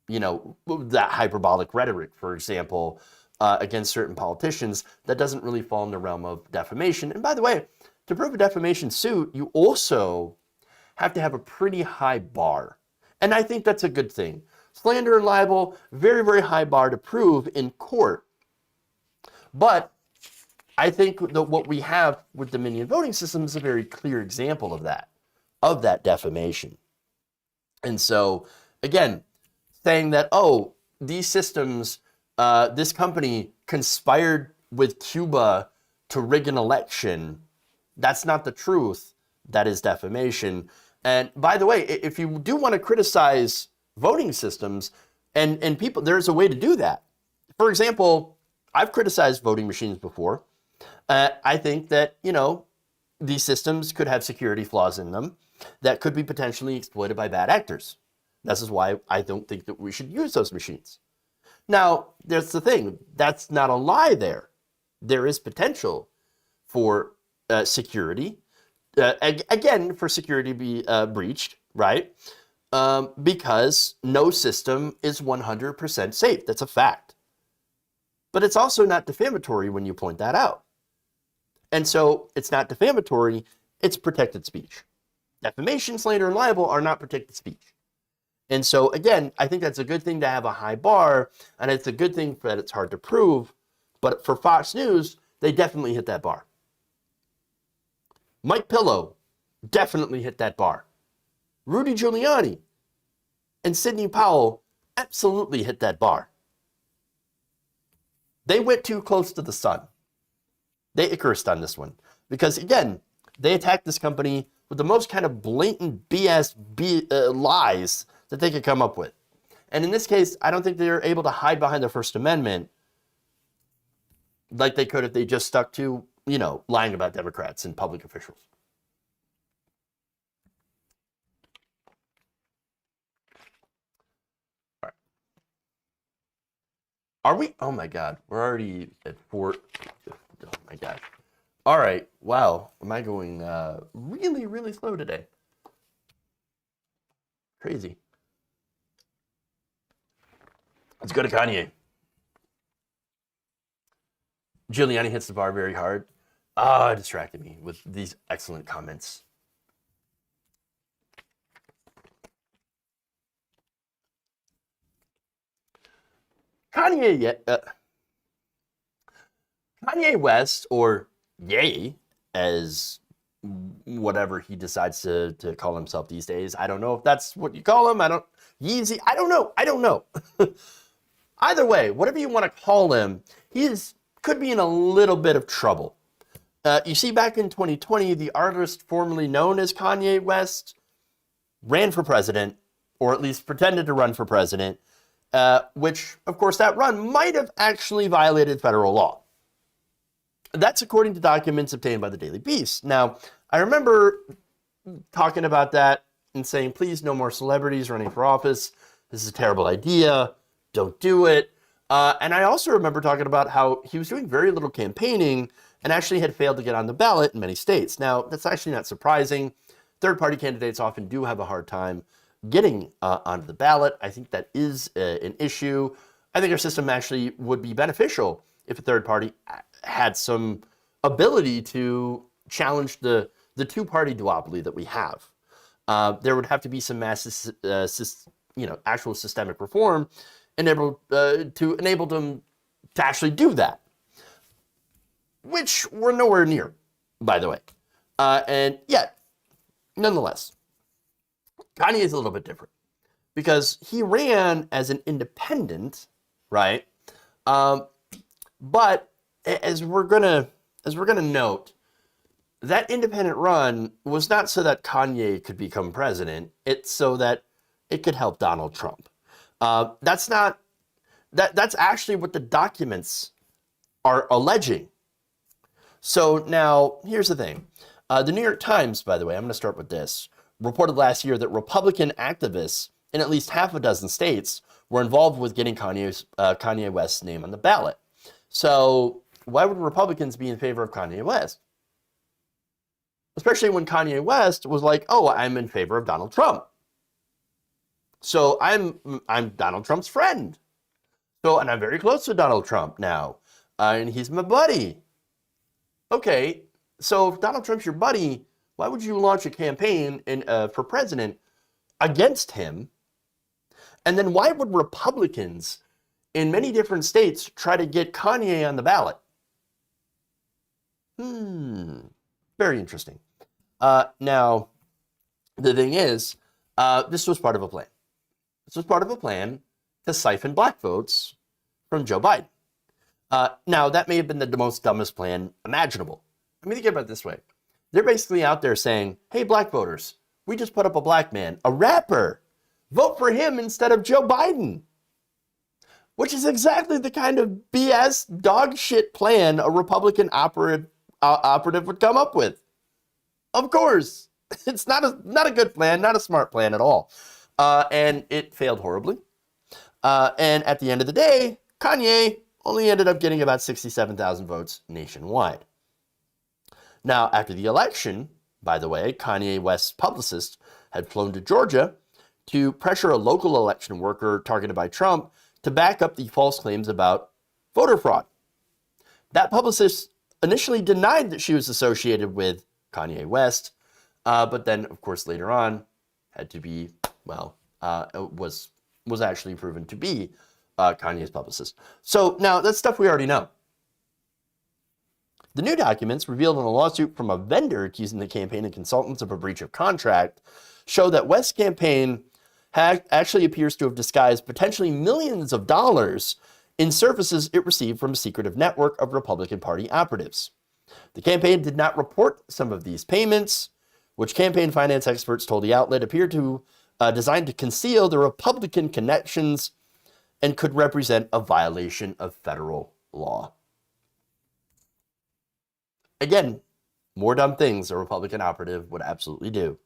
You know, that hyperbolic rhetoric, for example, against certain politicians, that doesn't really fall in the realm of defamation. And by the way, to prove a defamation suit, you also have to have a pretty high bar. And I think that's a good thing. Slander and libel, very, very high bar to prove in court. But I think that what we have with Dominion voting system is a very clear example of that defamation. And so, again, saying that, oh, these systems, this company conspired with Cuba to rig an election, that's not the truth. That is defamation. And by the way, if you do want to criticize voting systems and people, there's a way to do that. For example, I've criticized voting machines before. I think that, you know, these systems could have security flaws in them that could be potentially exploited by bad actors. This is why I don't think that we should use those machines. Now, there's the thing. That's not a lie there. There is potential for security. Again, for security to be breached, right? Because no system is 100% safe. That's a fact. But it's also not defamatory when you point that out. And so it's not defamatory, it's protected speech. Defamation, slander, and libel are not protected speech. And so, again, I think that's a good thing to have a high bar, and it's a good thing that it's hard to prove. But for Fox News, they definitely hit that bar. Mike Pillow definitely hit that bar. Rudy Giuliani and Sidney Powell absolutely hit that bar. They went too close to the sun. They Icarused on this one. Because, again, they attacked this company with the most kind of blatant BS lies that they could come up with. And in this case, I don't think they're able to hide behind the First Amendment like they could if they just stuck to, you know, lying about Democrats and public officials. All right. Are we? Oh my God. We're already at 4. Oh my God. All right. Wow. Am I going really, really slow today? Crazy. Let's go to Kanye. Giuliani hits the bar very hard. It distracted me with these excellent comments. Kanye West, or Ye, as whatever he decides to call himself these days. I don't know if that's what you call him. Yeezy. I don't know. Either way, whatever you want to call him, could be in a little bit of trouble. You see, back in 2020, the artist formerly known as Kanye West ran for president, or at least pretended to run for president, which, of course, that run might have actually violated federal law. That's according to documents obtained by the Daily Beast. Now, I remember talking about that and saying, please, no more celebrities running for office. This is a terrible idea. Don't do it. And I also remember talking about how he was doing very little campaigning and actually had failed to get on the ballot in many states. Now, that's actually not surprising. Third-party candidates often do have a hard time getting onto the ballot. I think that is an issue. I think our system actually would be beneficial if a third party had some ability to challenge the two-party duopoly that we have. There would have to be some massive, actual systemic reform to enable them to actually do that, which we're nowhere near, by the way. And yet, nonetheless, Kanye is a little bit different because he ran as an independent, right? But as we're gonna note, that independent run was not so that Kanye could become president. It's so that it could help Donald Trump. That's actually what the documents are alleging. So now, here's the thing. The New York Times, by the way, I'm going to start with this, reported last year that Republican activists in at least half a dozen states were involved with getting Kanye West's name on the ballot. So why would Republicans be in favor of Kanye West? Especially when Kanye West was like, oh, I'm in favor of Donald Trump. So I'm Donald Trump's friend. So, and I'm very close to Donald Trump now. And he's my buddy. Okay, so if Donald Trump's your buddy, why would you launch a campaign for president against him? And then why would Republicans in many different states try to get Kanye on the ballot? Very interesting. Now, the thing is, this was part of a plan. This was part of a plan to siphon black votes from Joe Biden. Now, that may have been the most dumbest plan imaginable. I mean, think about it this way. They're basically out there saying, hey, black voters, we just put up a black man, a rapper. Vote for him instead of Joe Biden. Which is exactly the kind of BS dog shit plan a Republican operative would come up with. Of course. It's not a good plan, not a smart plan at all. And it failed horribly. And at the end of the day, Kanye only ended up getting about 67,000 votes nationwide. Now, after the election, by the way, Kanye West's publicist had flown to Georgia to pressure a local election worker targeted by Trump to back up the false claims about voter fraud. That publicist initially denied that she was associated with Kanye West, but then, of course, later on had to be, was actually proven to be Kanye's publicist. So now that's stuff we already know. The new documents revealed in a lawsuit from a vendor accusing the campaign and consultants of a breach of contract show that West's campaign actually appears to have disguised potentially millions of dollars in services it received from a secretive network of Republican Party operatives. The campaign did not report some of these payments, which campaign finance experts told the outlet appeared to designed to conceal the Republican connections and could represent a violation of federal law. Again, more dumb things a Republican operative would absolutely do.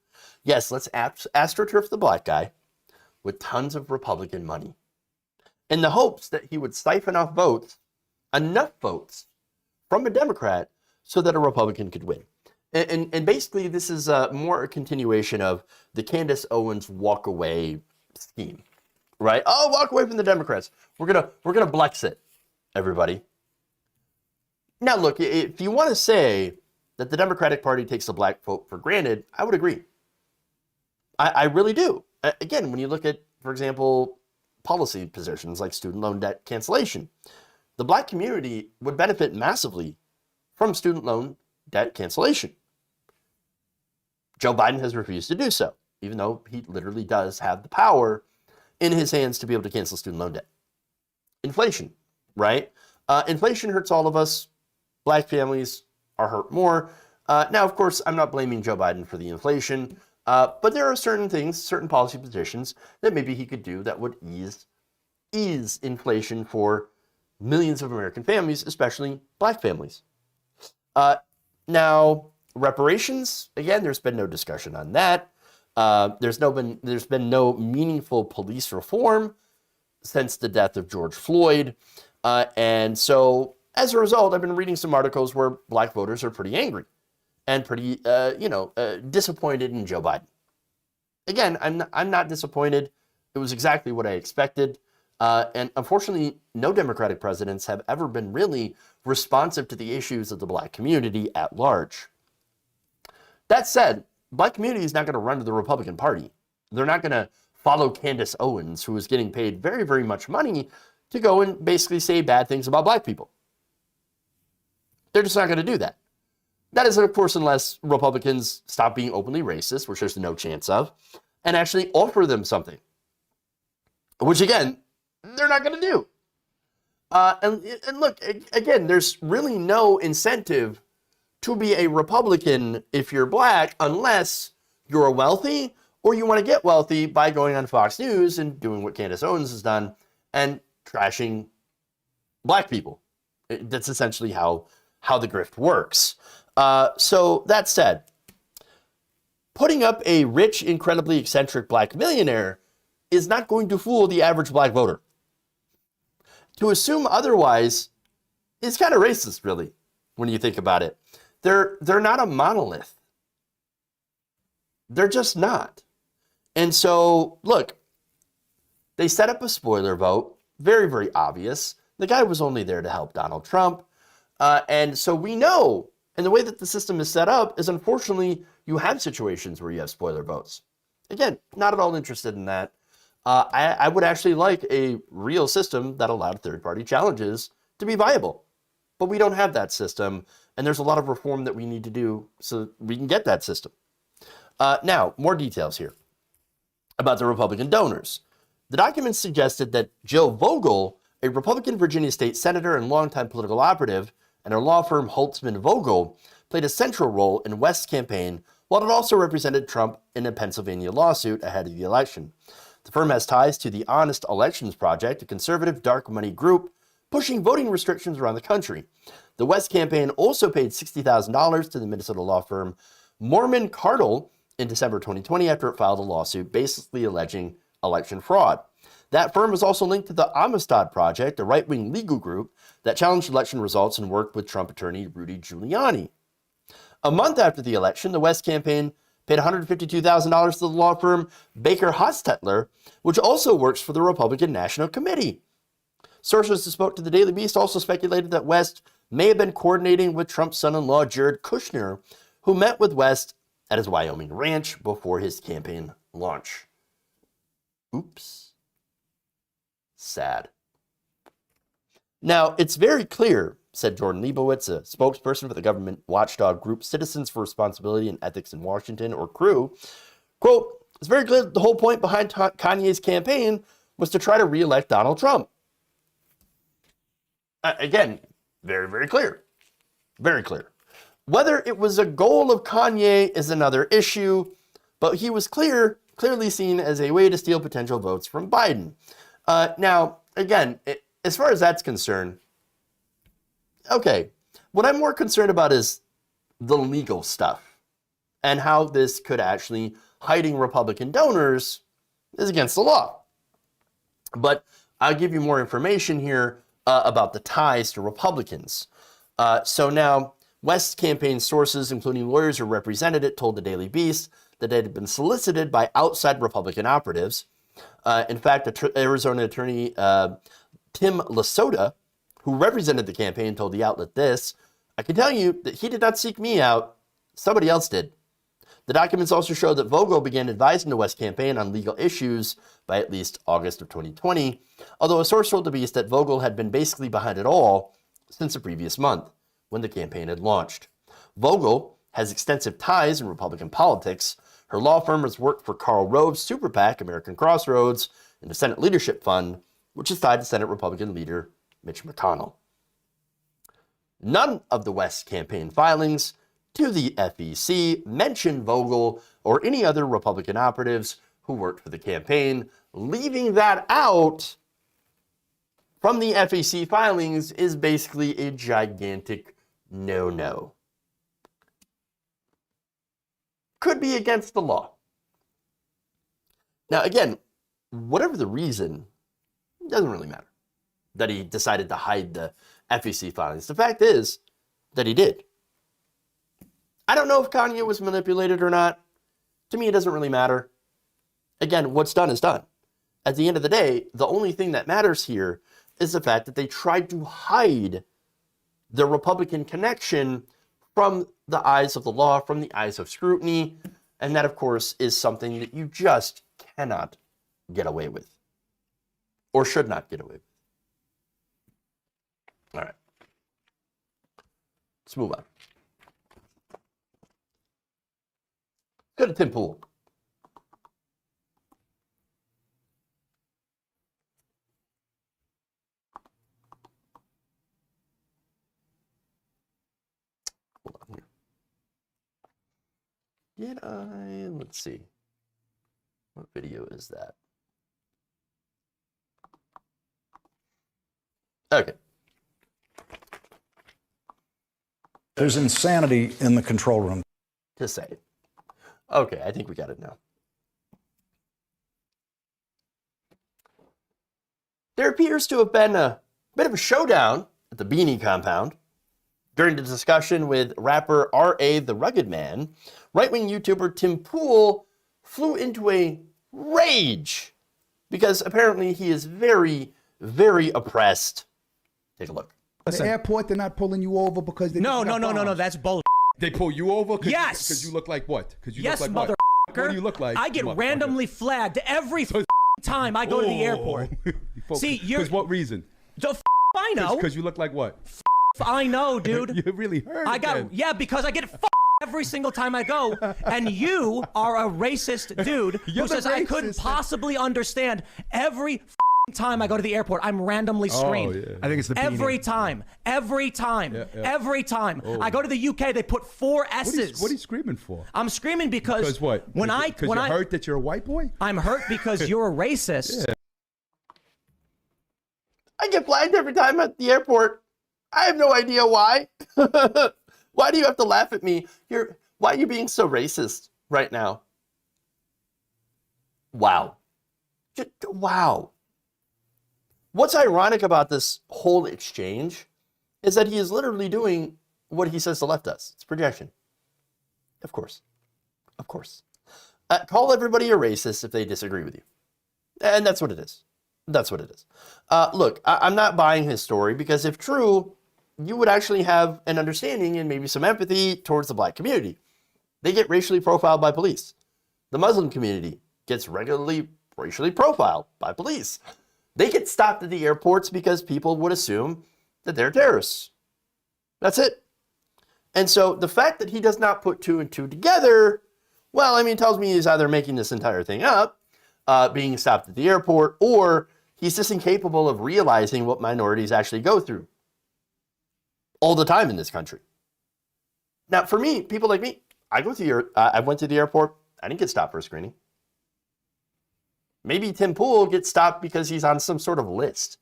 Yes, let's astroturf the black guy with tons of Republican money in the hopes that he would siphon off votes, enough votes, from a Democrat so that a Republican could win. And basically, this is more a continuation of the Candace Owens walk away scheme, right? Oh, walk away from the Democrats. We're gonna Blexit, everybody. Now, look, if you want to say that the Democratic Party takes the black vote for granted, I would agree. I really do. Again, when you look at, for example, policy positions like student loan debt cancellation. The black community would benefit massively from student loan debt cancellation. Joe Biden has refused to do so, even though he literally does have the power in his hands to be able to cancel student loan debt. Inflation, right? Inflation hurts all of us. Black families are hurt more. Now, of course, I'm not blaming Joe Biden for the inflation, but there are certain things, certain policy positions that maybe he could do that would ease inflation for millions of American families, especially black families. Now, reparations, again, there's been no discussion on that. There's been no meaningful police reform since the death of George Floyd. And so as a result, I've been reading some articles where black voters are pretty angry and pretty, disappointed in Joe Biden. Again, I'm not disappointed. It was exactly what I expected. And unfortunately, no Democratic presidents have ever been really responsive to the issues of the black community at large. That said, black community is not going to run to the Republican Party. They're not going to follow Candace Owens, who is getting paid very, very much money to go and basically say bad things about black people. They're just not going to do that. That is, of course, unless Republicans stop being openly racist, which there's no chance of, and actually offer them something, which, again, they're not going to do. And look, again, there's really no incentive to be a Republican if you're black unless you're wealthy or you want to get wealthy by going on Fox News and doing what Candace Owens has done and trashing black people. That's essentially how the grift works. So that said, putting up a rich, incredibly eccentric black millionaire is not going to fool the average black voter. To assume otherwise is kind of racist, really, when you think about it. They're not a monolith. They're just not. And so, look, they set up a spoiler vote, very, very obvious. The guy was only there to help Donald Trump. And so we know, and the way that the system is set up is, unfortunately, you have situations where you have spoiler votes. Again, not at all interested in that. I would actually like a real system that allowed third-party challenges to be viable. But we don't have that system, and there's a lot of reform that we need to do so we can get that system. Now, more details here about the Republican donors. The document suggested that Jill Vogel, a Republican Virginia state senator and longtime political operative, and her law firm Holtzman Vogel played a central role in West's campaign, while it also represented Trump in a Pennsylvania lawsuit ahead of the election. The firm has ties to the Honest Elections Project, a conservative dark money group pushing voting restrictions around the country. The West campaign also paid $60,000 to the Minnesota law firm Mormon Cardle in December 2020 after it filed a lawsuit basically alleging election fraud. That firm is also linked to the Amistad Project, a right-wing legal group that challenged election results and worked with Trump attorney Rudy Giuliani. A month after the election, the West campaign paid $152,000 to the law firm Baker Hostetler, which also works for the Republican National Committee. Sources who spoke to the Daily Beast also speculated that West may have been coordinating with Trump's son-in-law Jared Kushner, who met with West at his Wyoming ranch before his campaign launch. Oops. Sad. Now, it's very clear, said Jordan Leibowitz, a spokesperson for the government watchdog group Citizens for Responsibility and Ethics in Washington, or CREW, quote, it's very clear that the whole point behind Kanye's campaign was to try to re-elect Donald Trump. Again, very, very clear. Very clear. Whether it was a goal of Kanye is another issue, but he was clearly seen as a way to steal potential votes from Biden. Now, again, as far as that's concerned, okay, what I'm more concerned about is the legal stuff and how this could actually, hiding Republican donors is against the law. But I'll give you more information here about the ties to Republicans. So now, West's campaign sources, including lawyers who represented it, told the Daily Beast that it had been solicited by outside Republican operatives. In fact, Arizona attorney Tim Lasota, who represented the campaign, told the outlet this, I can tell you that he did not seek me out, somebody else did. The documents also show that Vogel began advising the West campaign on legal issues by at least August of 2020, although a source told the Beast that Vogel had been basically behind it all since the previous month, when the campaign had launched. Vogel has extensive ties in Republican politics. Her law firm has worked for Karl Rove's super PAC, American Crossroads, and the Senate Leadership Fund, which is tied to Senate Republican leader Mitch McConnell. None of the West campaign filings to the FEC mention Vogel or any other Republican operatives who worked for the campaign. Leaving that out from the FEC filings is basically a gigantic no-no. Could be against the law. Now, again, whatever the reason, it doesn't really matter that he decided to hide the FEC filings. The fact is that he did. I don't know if Kanye was manipulated or not. To me, it doesn't really matter. Again, what's done is done. At the end of the day, the only thing that matters here is the fact that they tried to hide the Republican connection from the eyes of the law, from the eyes of scrutiny. And that, of course, is something that you just cannot get away with. Or should not get away with. All right. Let's move on. Go to Tim Pool. Hold on here. Did I? Let's see. What video is that? Okay.
There's insanity in the control room.
To say. Okay, I think we got it now. There appears to have been a bit of a showdown at the Beanie compound. During the discussion with rapper R.A. the Rugged Man, right-wing YouTuber Tim Pool flew into a rage because apparently he is very, very oppressed. Take a look.
The airport, they're not pulling you over because they
No, that's bull.
They pull you over?
Yes.
Because you look like what? Because you
Yes,
look like
motherfucker.
What do you look like?
I get randomly flagged every time I go to the airport. See, you're.
Because what reason?
The I know.
Because you look like what?
I know, dude.
You really heard
I got because I get every single time I go, and you are a racist dude who says I couldn't possibly understand every time I go to the airport. I'm randomly screened.
Oh, yeah. I think it's the
every time. Every time.
Oh.
I go to the UK, they put 4 S's.
What are you screaming for?
I'm screaming because
what? Because you're hurt that you're a white boy?
I'm hurt because you're a racist.
Yeah.
I get flagged every time at the airport. I have no idea why. Why do you have to laugh at me? Why are you being so racist right now? Wow. Wow. What's ironic about this whole exchange is that he is literally doing what he says the left does. It's projection. Of course. Of course. Call everybody a racist if they disagree with you. And that's what it is. That's what it is. Look, I'm not buying his story because if true, you would actually have an understanding and maybe some empathy towards the black community. They get racially profiled by police. The Muslim community gets regularly racially profiled by police. They get stopped at the airports because people would assume that they're terrorists. That's it. And so the fact that he does not put 2 and 2 together, well, I mean, tells me he's either making this entire thing up, being stopped at the airport, or he's just incapable of realizing what minorities actually go through all the time in this country. Now, for me, people like me, I went to the airport. I didn't get stopped for a screening. Maybe Tim Pool gets stopped because he's on some sort of list.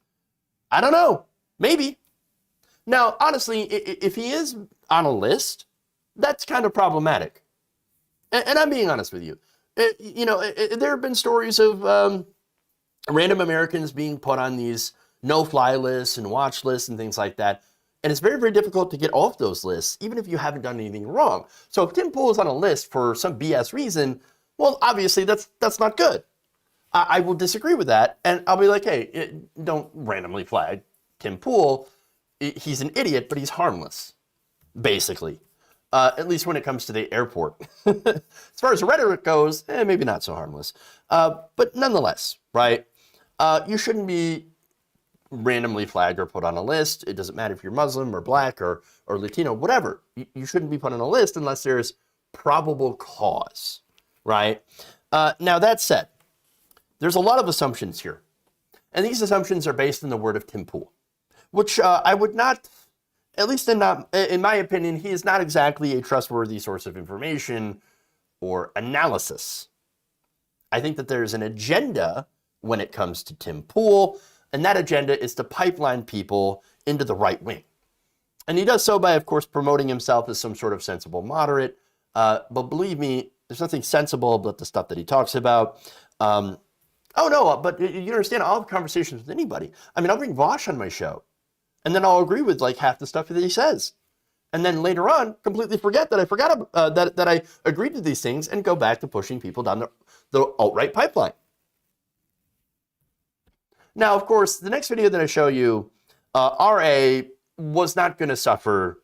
I don't know. Maybe. Now, honestly, if he is on a list, that's kind of problematic. And I'm being honest with you. There have been stories of random Americans being put on these no-fly lists and watch lists and things like that. And it's very, very difficult to get off those lists, even if you haven't done anything wrong. So if Tim Pool is on a list for some BS reason, well, obviously that's not good. I will disagree with that, and I'll be like, hey, don't randomly flag Tim Pool. He's an idiot, but he's harmless, basically. at least when it comes to the airport. As far as rhetoric goes, maybe not so harmless. But nonetheless, right? You shouldn't be randomly flagged or put on a list. It doesn't matter if you're Muslim or black or Latino, whatever. You shouldn't be put on a list unless there's probable cause, right? Now, that said, there's a lot of assumptions here. And these assumptions are based on the word of Tim Pool, which I would not, at least in my opinion, he is not exactly a trustworthy source of information or analysis. I think that there's an agenda when it comes to Tim Pool, and that agenda is to pipeline people into the right wing. And he does so by, of course, promoting himself as some sort of sensible moderate. But believe me, there's nothing sensible about the stuff that he talks about. Oh, no, but you understand, I'll have conversations with anybody. I mean, I'll bring Vosh on my show, and then I'll agree with like half the stuff that he says. And then later on, completely forget that I forgot that I agreed to these things and go back to pushing people down the alt-right pipeline. Now, of course, the next video that I show you, RA was not going to suffer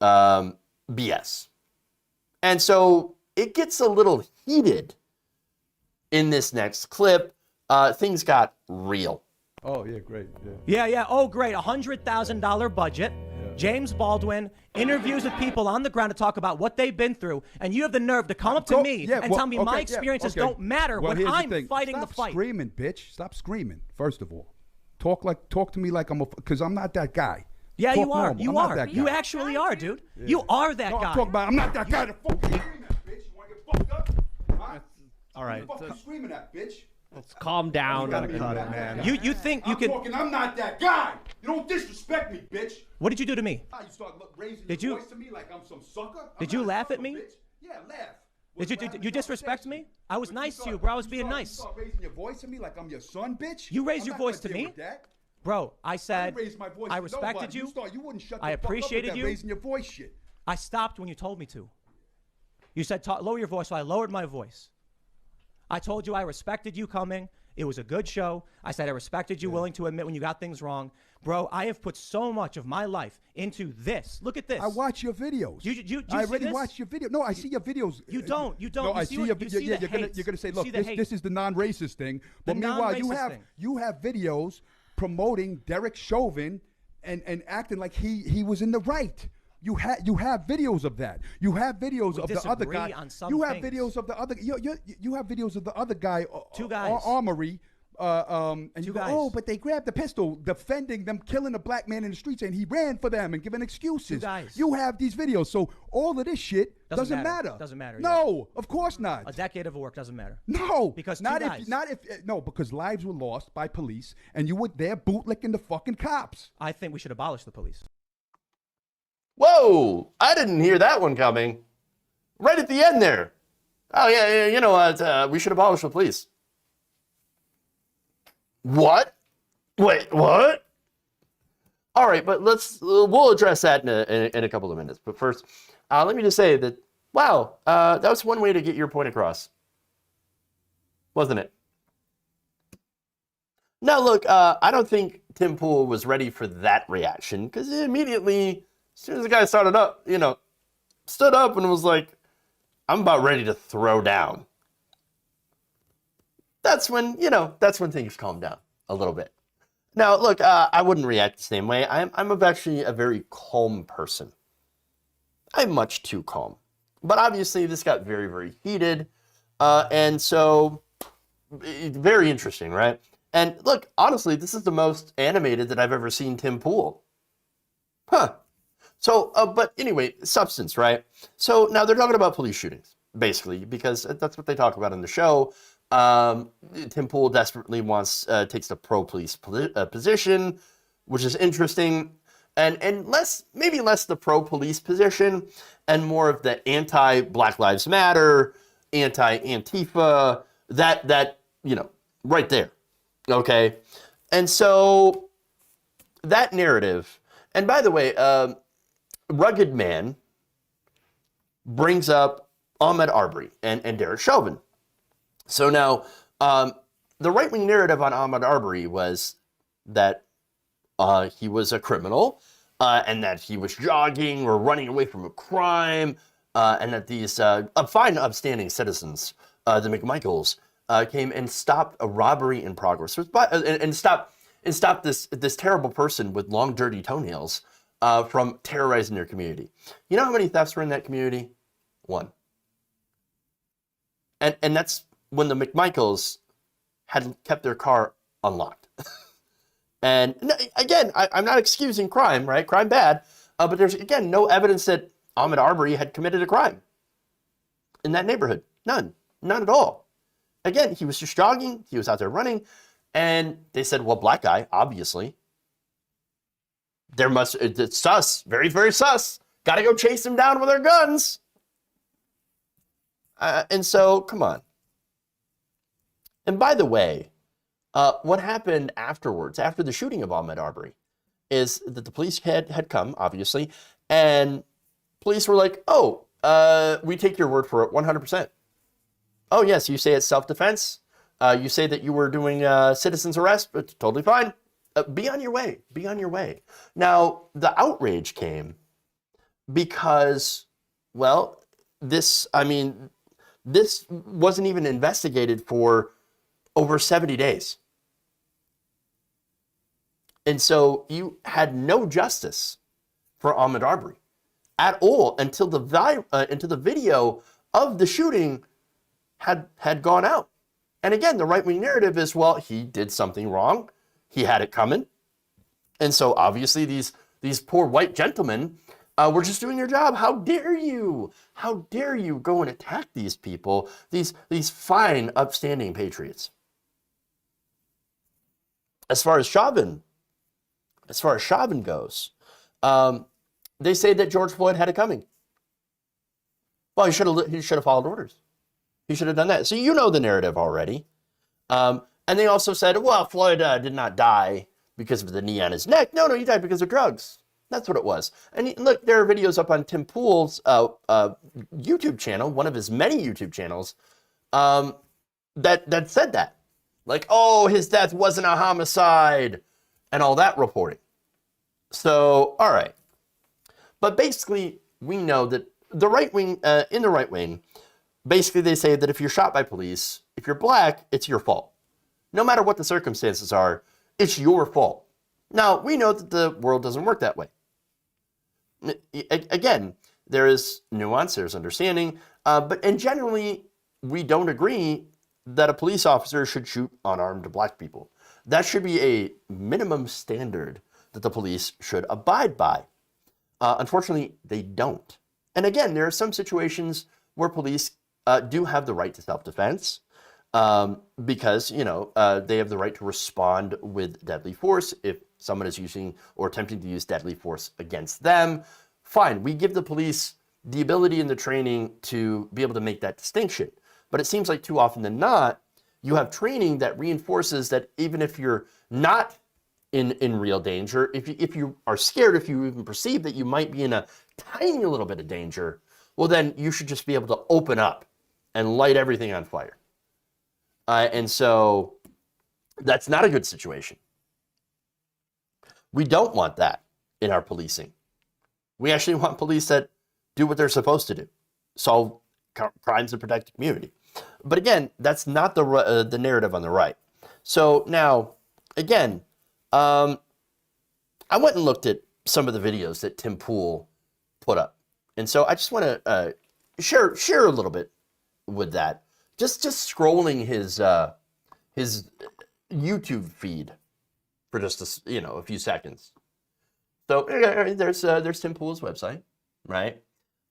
BS. And so it gets a little heated in this next clip. Things got real.
Oh, yeah, great.
Yeah. Oh, great. $100,000 budget. James Baldwin interviews with people on the ground to talk about what they've been through, and you have the nerve to come up to me and tell me my experiences don't matter when I'm fighting the fight.
Stop screaming, bitch. Stop screaming, first of all. Talk to me like because I'm not that guy.
Yeah,
Talk
you are.
normal.
You
I'm not
are.
that
You
guy.
actually are, dude. Yeah. You are that
no,
guy.
I'm talking about I'm not that guy. The fuck you screaming at, bitch. You want to get fucked up? Huh?
All right.
What the fuck you screaming at, bitch?
Let's calm down.
You gotta cut it, man.
You think you can?
I'm not that guy. You don't disrespect me, bitch.
What did you do to me?
You start raising your voice to me like I'm some sucker.
Did you laugh at me?
Bitch. Yeah, laugh.
Did you disrespect me? I was nice to you, bro. I was being nice.
You start raising your voice to me like I'm your son, bitch.
You raised your voice to me? Bro, I said I respected you.
You wouldn't shut the
I
fuck up with
appreciated
that
you.
raising your voice shit.
I stopped when you told me to. You said lower your voice, so I lowered my voice. I told you I respected you coming. It was a good show. I said I respected you willing to admit when you got things wrong. Bro, I have put so much of my life into this. Look at this.
I watch your videos.
I
already watched your video. No, I see your videos.
You don't.
No, I see your video. Yeah, you're gonna say, look, this is the non-racist thing. But meanwhile, you have videos promoting Derek Chauvin and acting like he was in the right. You have videos of that. You have videos of the other guy. You have videos of the other. You have videos of the other guy.
Two guys.
Armory. And
Two
you go,
guys.
oh, but they grabbed the pistol, defending them, killing a black man in the streets, and he ran for them and giving excuses.
Two guys.
You have these videos, so all of this shit doesn't matter.
Doesn't matter.
No, of course not.
A decade of work doesn't matter.
No,
because
because lives were lost by police, and you were there bootlicking the fucking cops.
I think we should abolish the police.
Whoa! I didn't hear that one coming. Right at the end there. Oh, yeah, you know what? We should abolish the police. What? Wait, what? All right, but we'll address that in a couple of minutes. But first, let me just say that, wow, that was one way to get your point across. Wasn't it? Now, look, I don't think Tim Pool was ready for that reaction, because immediately, as soon as the guy stood up and was like, I'm about ready to throw down. That's when things calm down a little bit. Now, look, I wouldn't react the same way. I'm actually a very calm person. I'm much too calm. But obviously, this got very, very heated. And so, very interesting, right? And look, honestly, this is the most animated that I've ever seen Tim Pool. Huh. So, but anyway, substance, right? So now they're talking about police shootings, basically, because that's what they talk about in the show. Tim Pool desperately takes the pro-police position, which is interesting, and maybe less the pro-police position, and more of the anti-Black Lives Matter, anti-Antifa, that right there, okay? And so that narrative, and by the way, Rugged Man brings up Ahmaud Arbery and Derek Chauvin. So now, the right-wing narrative on Ahmaud Arbery was that he was a criminal, and that he was jogging or running away from a crime, and that these fine, upstanding citizens, the McMichaels, came and stopped a robbery in progress, and stopped this terrible person with long, dirty toenails from terrorizing their community. You know how many thefts were in that community? 1. And that's when the McMichaels had kept their car unlocked. And again, I'm not excusing crime, right? Crime bad, but there's, again, no evidence that Ahmaud Arbery had committed a crime in that neighborhood. None at all. Again, he was just jogging, he was out there running, and they said, well, black guy, obviously. It's sus, very, very sus. Got to go chase him down with our guns. And so, come on. And by the way, what happened afterwards, after the shooting of Ahmaud Arbery, is that the police had come, obviously, and police were like, oh, we take your word for it 100%. Oh, yes, you say it's self-defense. You say that you were doing citizen's arrest, but totally fine. Be on your way. Be on your way. Now, the outrage came because, well, this wasn't even investigated for over 70 days. And so you had no justice for Ahmaud Arbery at all until the video of the shooting had gone out. And again, the right-wing narrative is, well, he did something wrong. He had it coming. And so obviously these poor white gentlemen were just doing their job. How dare you? How dare you go and attack these people, these fine, upstanding patriots? As far as Chauvin goes, they say that George Floyd had it coming. Well, he should have followed orders. He should have done that. So you know the narrative already. And they also said, well, Floyd did not die because of the knee on his neck. No, he died because of drugs. That's what it was. And look, there are videos up on Tim Pool's YouTube channel, one of his many YouTube channels, that said that. Like, oh, his death wasn't a homicide and all that reporting. So, all right. But basically, we know that the right wing, in the right wing, basically they say that if you're shot by police, if you're black, it's your fault. No matter what the circumstances are, it's your fault. Now, we know that the world doesn't work that way. Again, there is nuance, there's understanding, and generally, we don't agree that a police officer should shoot unarmed black people. That should be a minimum standard that the police should abide by. Unfortunately, they don't. And again, there are some situations where police do have the right to self-defense because, they have the right to respond with deadly force if someone is using or attempting to use deadly force against them. Fine, we give the police the ability and the training to be able to make that distinction. But it seems like too often than not, you have training that reinforces that even if you're not in real danger, if you are scared, if you even perceive that you might be in a tiny little bit of danger, well, then you should just be able to open up and light everything on fire. And so that's not a good situation. We don't want that in our policing. We actually want police that do what they're supposed to do, solve crimes and protect the community. But again, that's not the narrative on the right. So now, again, I went and looked at some of the videos that Tim Pool put up. And so I just want to share a little bit with that. Just scrolling his YouTube feed for just a few seconds. So there's Tim Pool's website, right?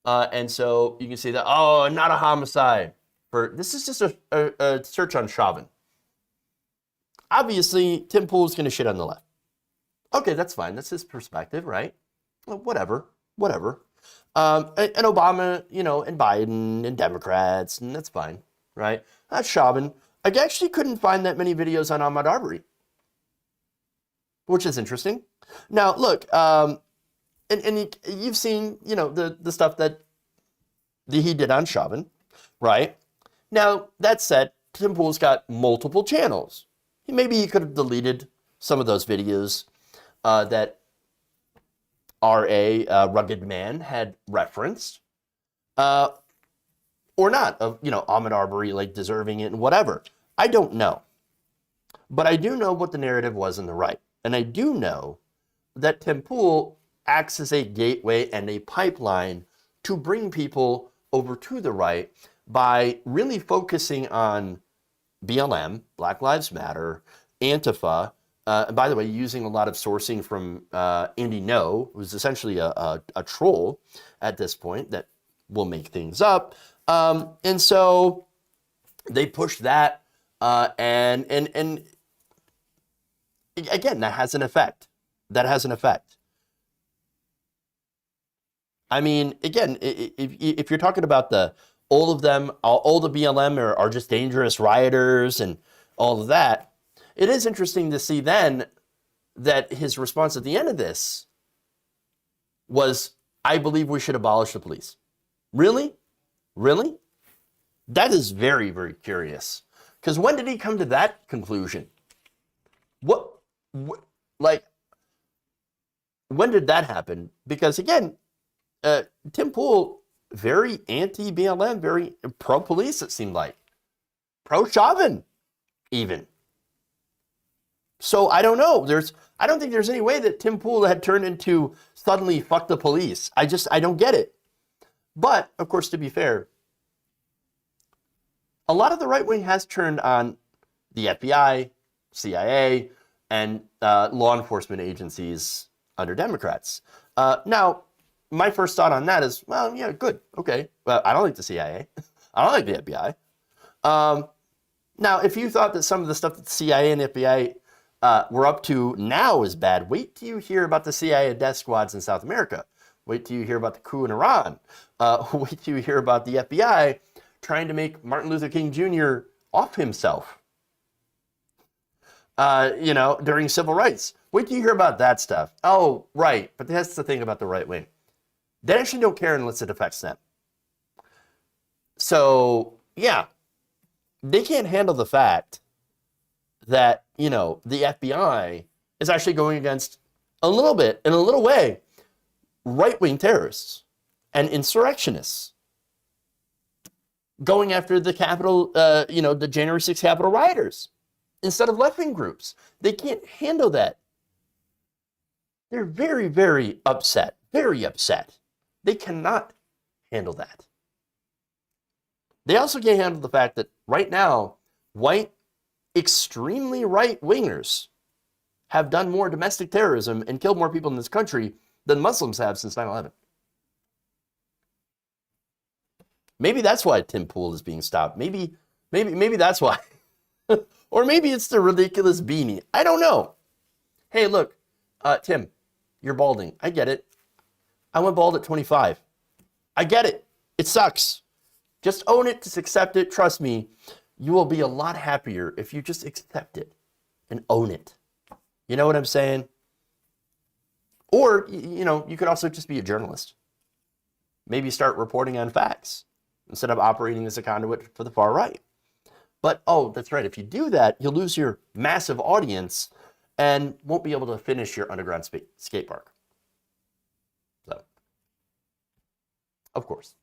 And so you can see that, oh, not a homicide. This is just a search on Chauvin. Obviously, Tim Pool's going to shit on the left. Okay, that's fine. That's his perspective, right? Well, whatever. And Obama, and Biden and Democrats, and that's fine, right? That's Chauvin. I actually couldn't find that many videos on Ahmaud Arbery, which is interesting. Now, look, and you've seen, the stuff that he did on Chauvin, right? Now, that said, Tim Pool's got multiple channels. Maybe he could have deleted some of those videos that R.A. Rugged Man had referenced, or not, of, Ahmaud Arbery, like, deserving it and whatever. I don't know. But I do know what the narrative was in the right. And I do know that Tim Pool acts as a gateway and a pipeline to bring people over to the right by really focusing on BLM, Black Lives Matter, Antifa, and by the way, using a lot of sourcing from Andy No, who's essentially a troll at this point that will make things up. And so they push that, and again, that has an effect. That has an effect. I mean, again, if you're talking about all of them, all the BLM are just dangerous rioters and all of that, it is interesting to see then that his response at the end of this was, I believe we should abolish the police. Really? Really? That is very, very curious. Because when did he come to that conclusion? Like, when did that happen? Because again, Tim Pool, very anti-BLM, very pro-police, it seemed like. Pro-Chauvin, even. So I don't know. I don't think there's any way that Tim Pool had turned into suddenly fuck the police. I don't get it. But, of course, to be fair, a lot of the right wing has turned on the FBI, CIA, and law enforcement agencies under Democrats. Now, my first thought on that is, well, yeah, good, okay. Well, I don't like the CIA. I don't like the FBI. Now, if you thought that some of the stuff that the CIA and the FBI were up to now is bad, wait till you hear about the CIA death squads in South America. Wait till you hear about the coup in Iran. Wait till you hear about the FBI trying to make Martin Luther King Jr. off himself, during civil rights. Wait till you hear about that stuff. Oh, right. But that's the thing about the right wing. They actually don't care unless it affects them. So, yeah, they can't handle the fact that, the FBI is actually going against a little bit, in a little way, right-wing terrorists and insurrectionists going after the Capitol, the January 6th Capitol rioters instead of left-wing groups. They can't handle that. They're very, very upset. Very upset. They cannot handle that. They also can't handle the fact that right now, white, extremely right-wingers have done more domestic terrorism and killed more people in this country than Muslims have since 9/11. Maybe that's why Tim Pool is being stopped. Maybe that's why. Or maybe it's the ridiculous beanie. I don't know. Hey, look, Tim, you're balding. I get it. I went bald at 25. I get it. It sucks. Just own it, just accept it. Trust me, you will be a lot happier if you just accept it and own it. You know what I'm saying? Or, you could also just be a journalist. Maybe start reporting on facts instead of operating as a conduit for the far right. But, oh, that's right. If you do that, you'll lose your massive audience and won't be able to finish your underground skate park. So, of course.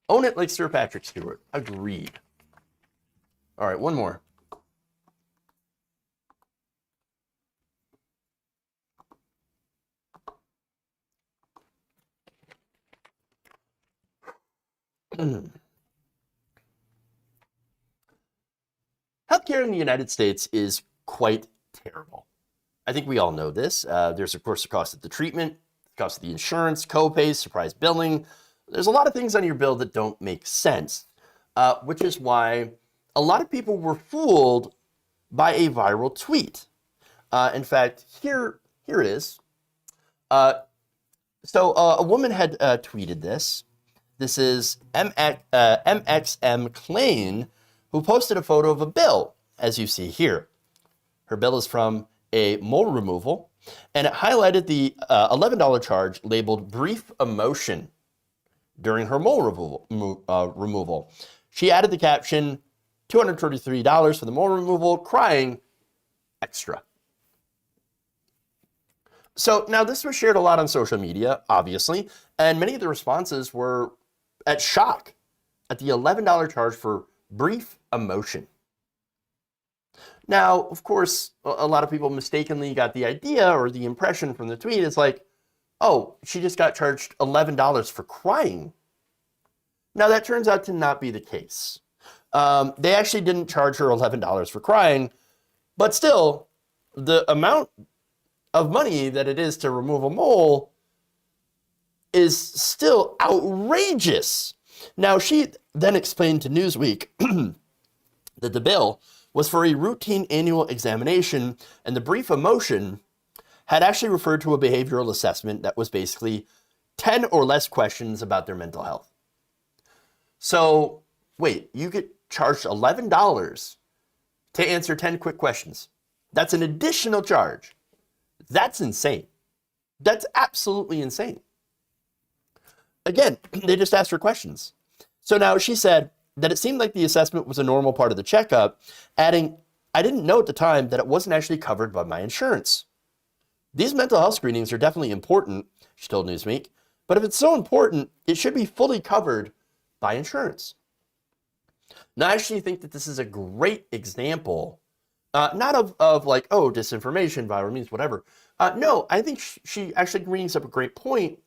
Own it like Sir Patrick Stewart. Agreed. All right, one more. Healthcare in the United States is quite terrible. I think we all know this. There's, of course, the cost of the treatment, the cost of the insurance, co-pays, surprise billing. There's a lot of things on your bill that don't make sense, which is why a lot of people were fooled by a viral tweet. In fact, here it is. So a woman had tweeted this. This is MXM Klein, who posted a photo of a bill, as you see here. Her bill is from a mole removal, and it highlighted the $11 charge labeled brief emotion during her mole removal. She added the caption, $233 for the mole removal, crying, extra. So now this was shared a lot on social media, obviously, and many of the responses were at shock at the $11 charge for brief emotion. Now, of course, a lot of people mistakenly got the idea or the impression from the tweet. It's like, oh, she just got charged $11 for crying. Now, that turns out to not be the case. They actually didn't charge her $11 for crying, but still, the amount of money that it is to remove a mole is still outrageous. Now, she then explained to Newsweek that the bill was for a routine annual examination, and the brief emotion had actually referred to a behavioral assessment that was basically 10 or less questions about their mental health. So, wait, you get charged $11 to answer 10 quick questions. That's an additional charge. That's insane. That's absolutely insane. Again, they just asked her questions. So now she said that it seemed like the assessment was a normal part of the checkup, adding, I didn't know at the time that it wasn't actually covered by my insurance. These mental health screenings are definitely important, she told Newsweek, but if it's so important, it should be fully covered by insurance. Now, I actually think that this is a great example, not of like, oh, disinformation, viral memes, whatever. No, I think she actually brings up a great point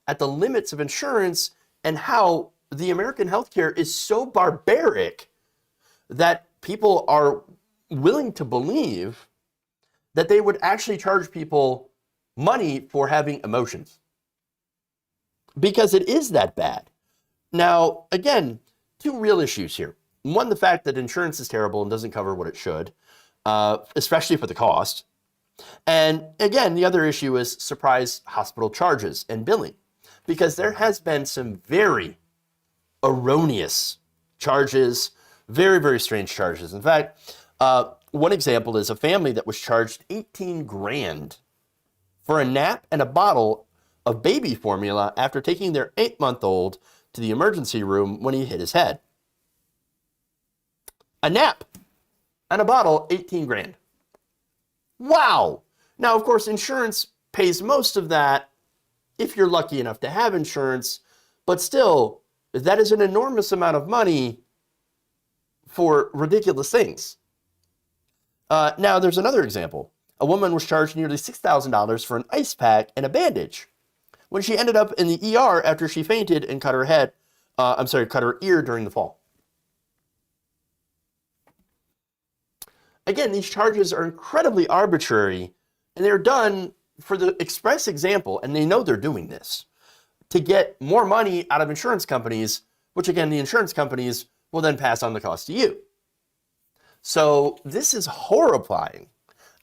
at the limits of insurance and how the American healthcare is so barbaric that people are willing to believe that they would actually charge people money for having emotions. Because it is that bad. Now, again, two real issues here. One, the fact that insurance is terrible and doesn't cover what it should, especially for the cost. And again, the other issue is surprise hospital charges and billing, because there has been some very erroneous charges, very, very strange charges. In fact, one example is a family that was charged $18,000 for a nap and a bottle of baby formula after taking their 8-month-old to the emergency room when he hit his head. A nap and a bottle, $18,000. Wow. Now, of course, insurance pays most of that if you're lucky enough to have insurance, but still, that is an enormous amount of money for ridiculous things. Now, there's another example. A woman was charged nearly $6,000 for an ice pack and a bandage when she ended up in the ER after she fainted and cut her ear during the fall. Again, these charges are incredibly arbitrary, and they're done for the express example, and they know they're doing this, to get more money out of insurance companies, which again, the insurance companies will then pass on the cost to you. So this is horrifying.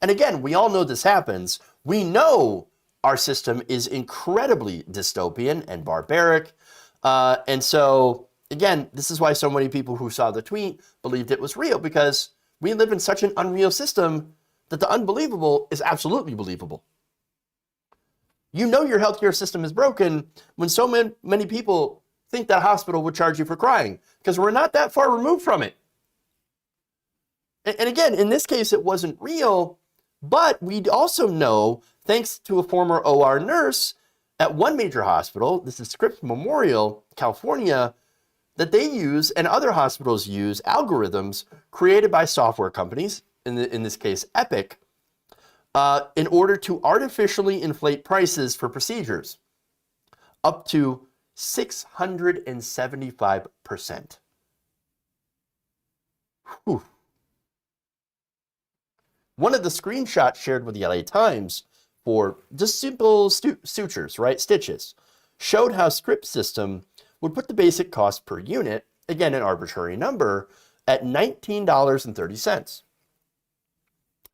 And again, we all know this happens. We know our system is incredibly dystopian and barbaric. And so, again, this is why so many people who saw the tweet believed it was real, because we live in such an unreal system that the unbelievable is absolutely believable. You know your healthcare system is broken when so many people think that a hospital would charge you for crying, because we're not that far removed from it. And again, in this case, it wasn't real, but we also know, thanks to a former OR nurse at one major hospital, this is Scripps Memorial, California, that they use, and other hospitals use, algorithms created by software companies, in this case Epic, in order to artificially inflate prices for procedures up to 675%. Whew. One of the screenshots shared with the LA Times for just simple sutures, right, stitches, showed how Scripps system would put the basic cost per unit, again an arbitrary number, at $19.30,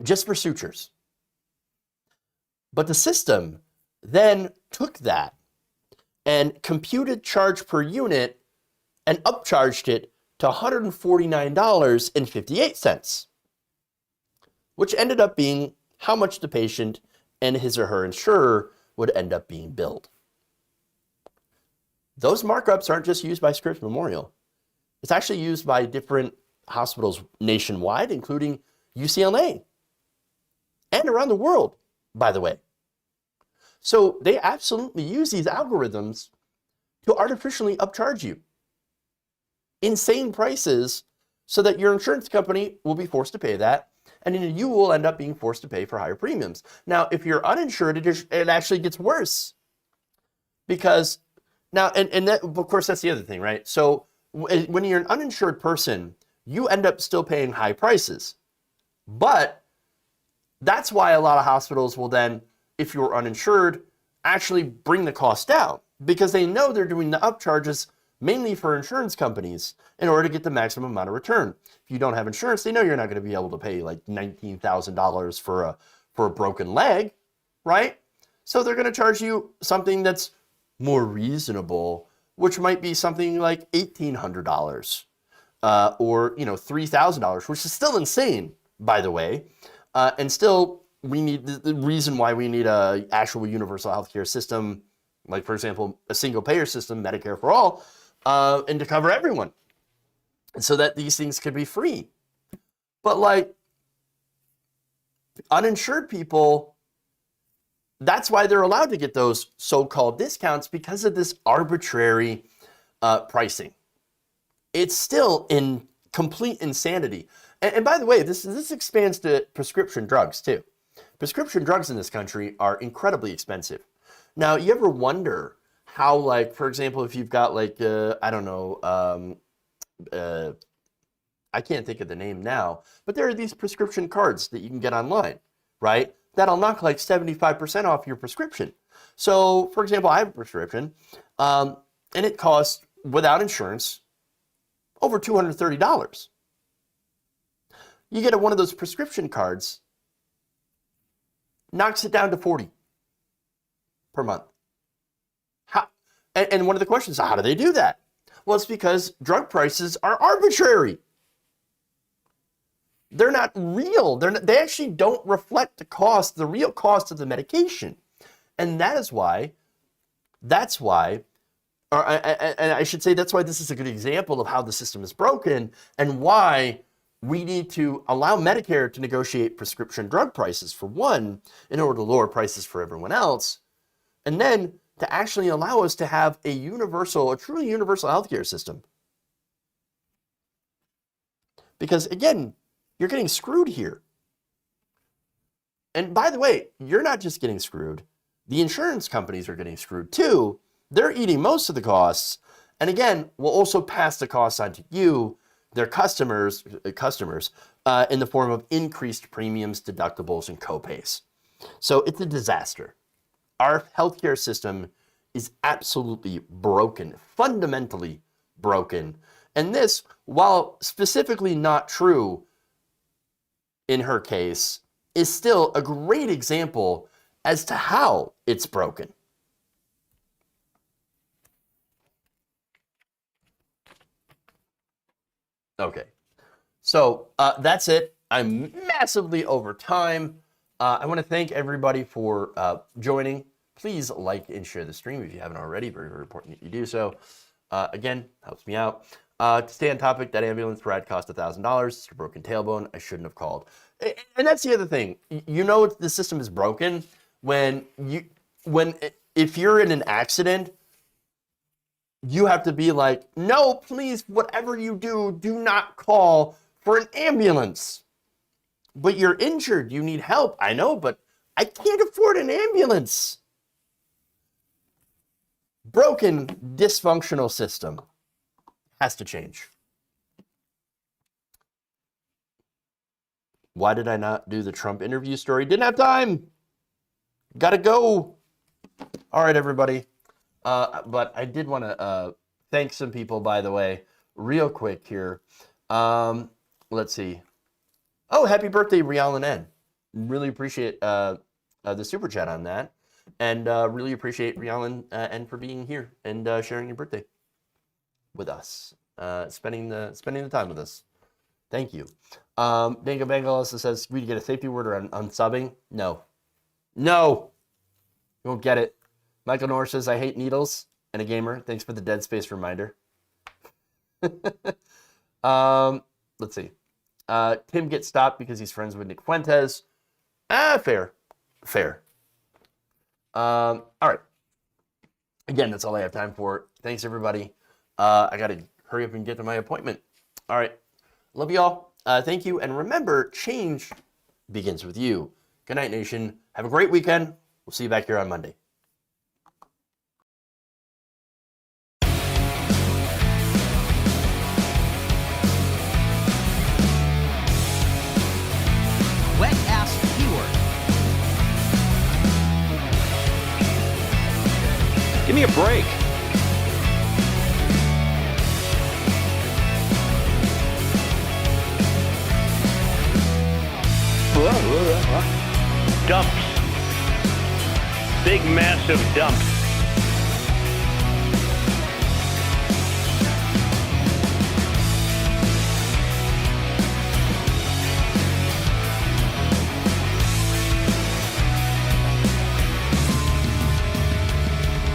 just for sutures. But the system then took that and computed charge per unit and upcharged it to $149.58, which ended up being how much the patient and his or her insurer would end up being billed. Those markups aren't just used by Scripps Memorial. It's actually used by different hospitals nationwide, including UCLA. and around the world, by the way. So they absolutely use these algorithms to artificially upcharge you insane prices so that your insurance company will be forced to pay that, and then you will end up being forced to pay for higher premiums. Now, if you're uninsured, it actually gets worse. Because now, and that, of course, that's the other thing, right? So when you're an uninsured person, you end up still paying high prices. But that's why a lot of hospitals will then, if you're uninsured, actually bring the cost down, because they know they're doing the upcharges mainly for insurance companies in order to get the maximum amount of return. If you don't have insurance, they know you're not going to be able to pay like $19,000 for a broken leg, right? So they're going to charge you something that's more reasonable, which might be something like $1,800 or $3,000, which is still insane, by the way. And still, we need the reason why we need a actual universal healthcare system, like for example, a single payer system, Medicare for all, and to cover everyone, so that these things could be free. But like uninsured people, that's why they're allowed to get those so-called discounts, because of this arbitrary pricing. It's still in complete insanity. And by the way, this expands to prescription drugs too. Prescription drugs in this country are incredibly expensive. Now, you ever wonder how, like, for example, if you've got like, I don't know, I can't think of the name now, but there are these prescription cards that you can get online, right? That'll knock like 75% off your prescription. So, for example, I have a prescription, and it costs, without insurance, over $230. You get one of those prescription cards, knocks it down to $40 per month. And one of the questions is, how do they do that? Well, it's because drug prices are arbitrary. They're not real. They actually don't reflect the real cost of the medication. And that's why, or I should say, that's why this is a good example of how the system is broken, and why we need to allow Medicare to negotiate prescription drug prices, for one, in order to lower prices for everyone else, and then to actually allow us to have a truly universal healthcare system. Because again, you're getting screwed here. And by the way, you're not just getting screwed. The insurance companies are getting screwed too. They're eating most of the costs. And again, we'll also pass the costs on to you, their customers, in the form of increased premiums, deductibles, and copays. So it's a disaster. Our healthcare system is absolutely broken, fundamentally broken. And this, while specifically not true in her case, is still a great example as to how it's broken. Okay, so that's it. I'm massively over time. I want to thank everybody for joining. Please like and share the stream if you haven't already. Very, very important that you do so. Again, helps me out. To stay on topic, that ambulance ride cost $1,000. It's a broken tailbone. I shouldn't have called. And that's the other thing. You know the system is broken if you're in an accident, you have to be like, no, please, whatever you do, do not call for an ambulance. But you're injured. You need help. I know, but I can't afford an ambulance. Broken, dysfunctional system has to change. Why did I not do the Trump interview story? Didn't have time. Gotta go. All right, everybody. But I did want to thank some people, by the way, real quick here. Let's see. Oh, happy birthday, Rialan N. Really appreciate the super chat on that. And really appreciate Rialan N for being here and sharing your birthday with us. Spending the time with us. Thank you. Dango Bango also says, we get a safety word on subbing? No. No! You won't get it. Michael Norris says, I hate needles, and a gamer. Thanks for the Dead Space reminder. Let's see. Tim gets stopped because he's friends with Nick Fuentes. Fair. All right. Again, that's all I have time for. Thanks, everybody. I got to hurry up and get to my appointment. All right. Love you all. Thank you. And remember, change begins with you. Good night, nation. Have a great weekend. We'll see you back here on Monday.
Wet ass keyword.
Give me a break. Dumps. Big, massive dump.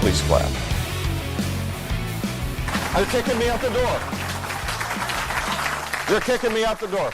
Please clap. They're kicking me out the door. They're kicking me out the door.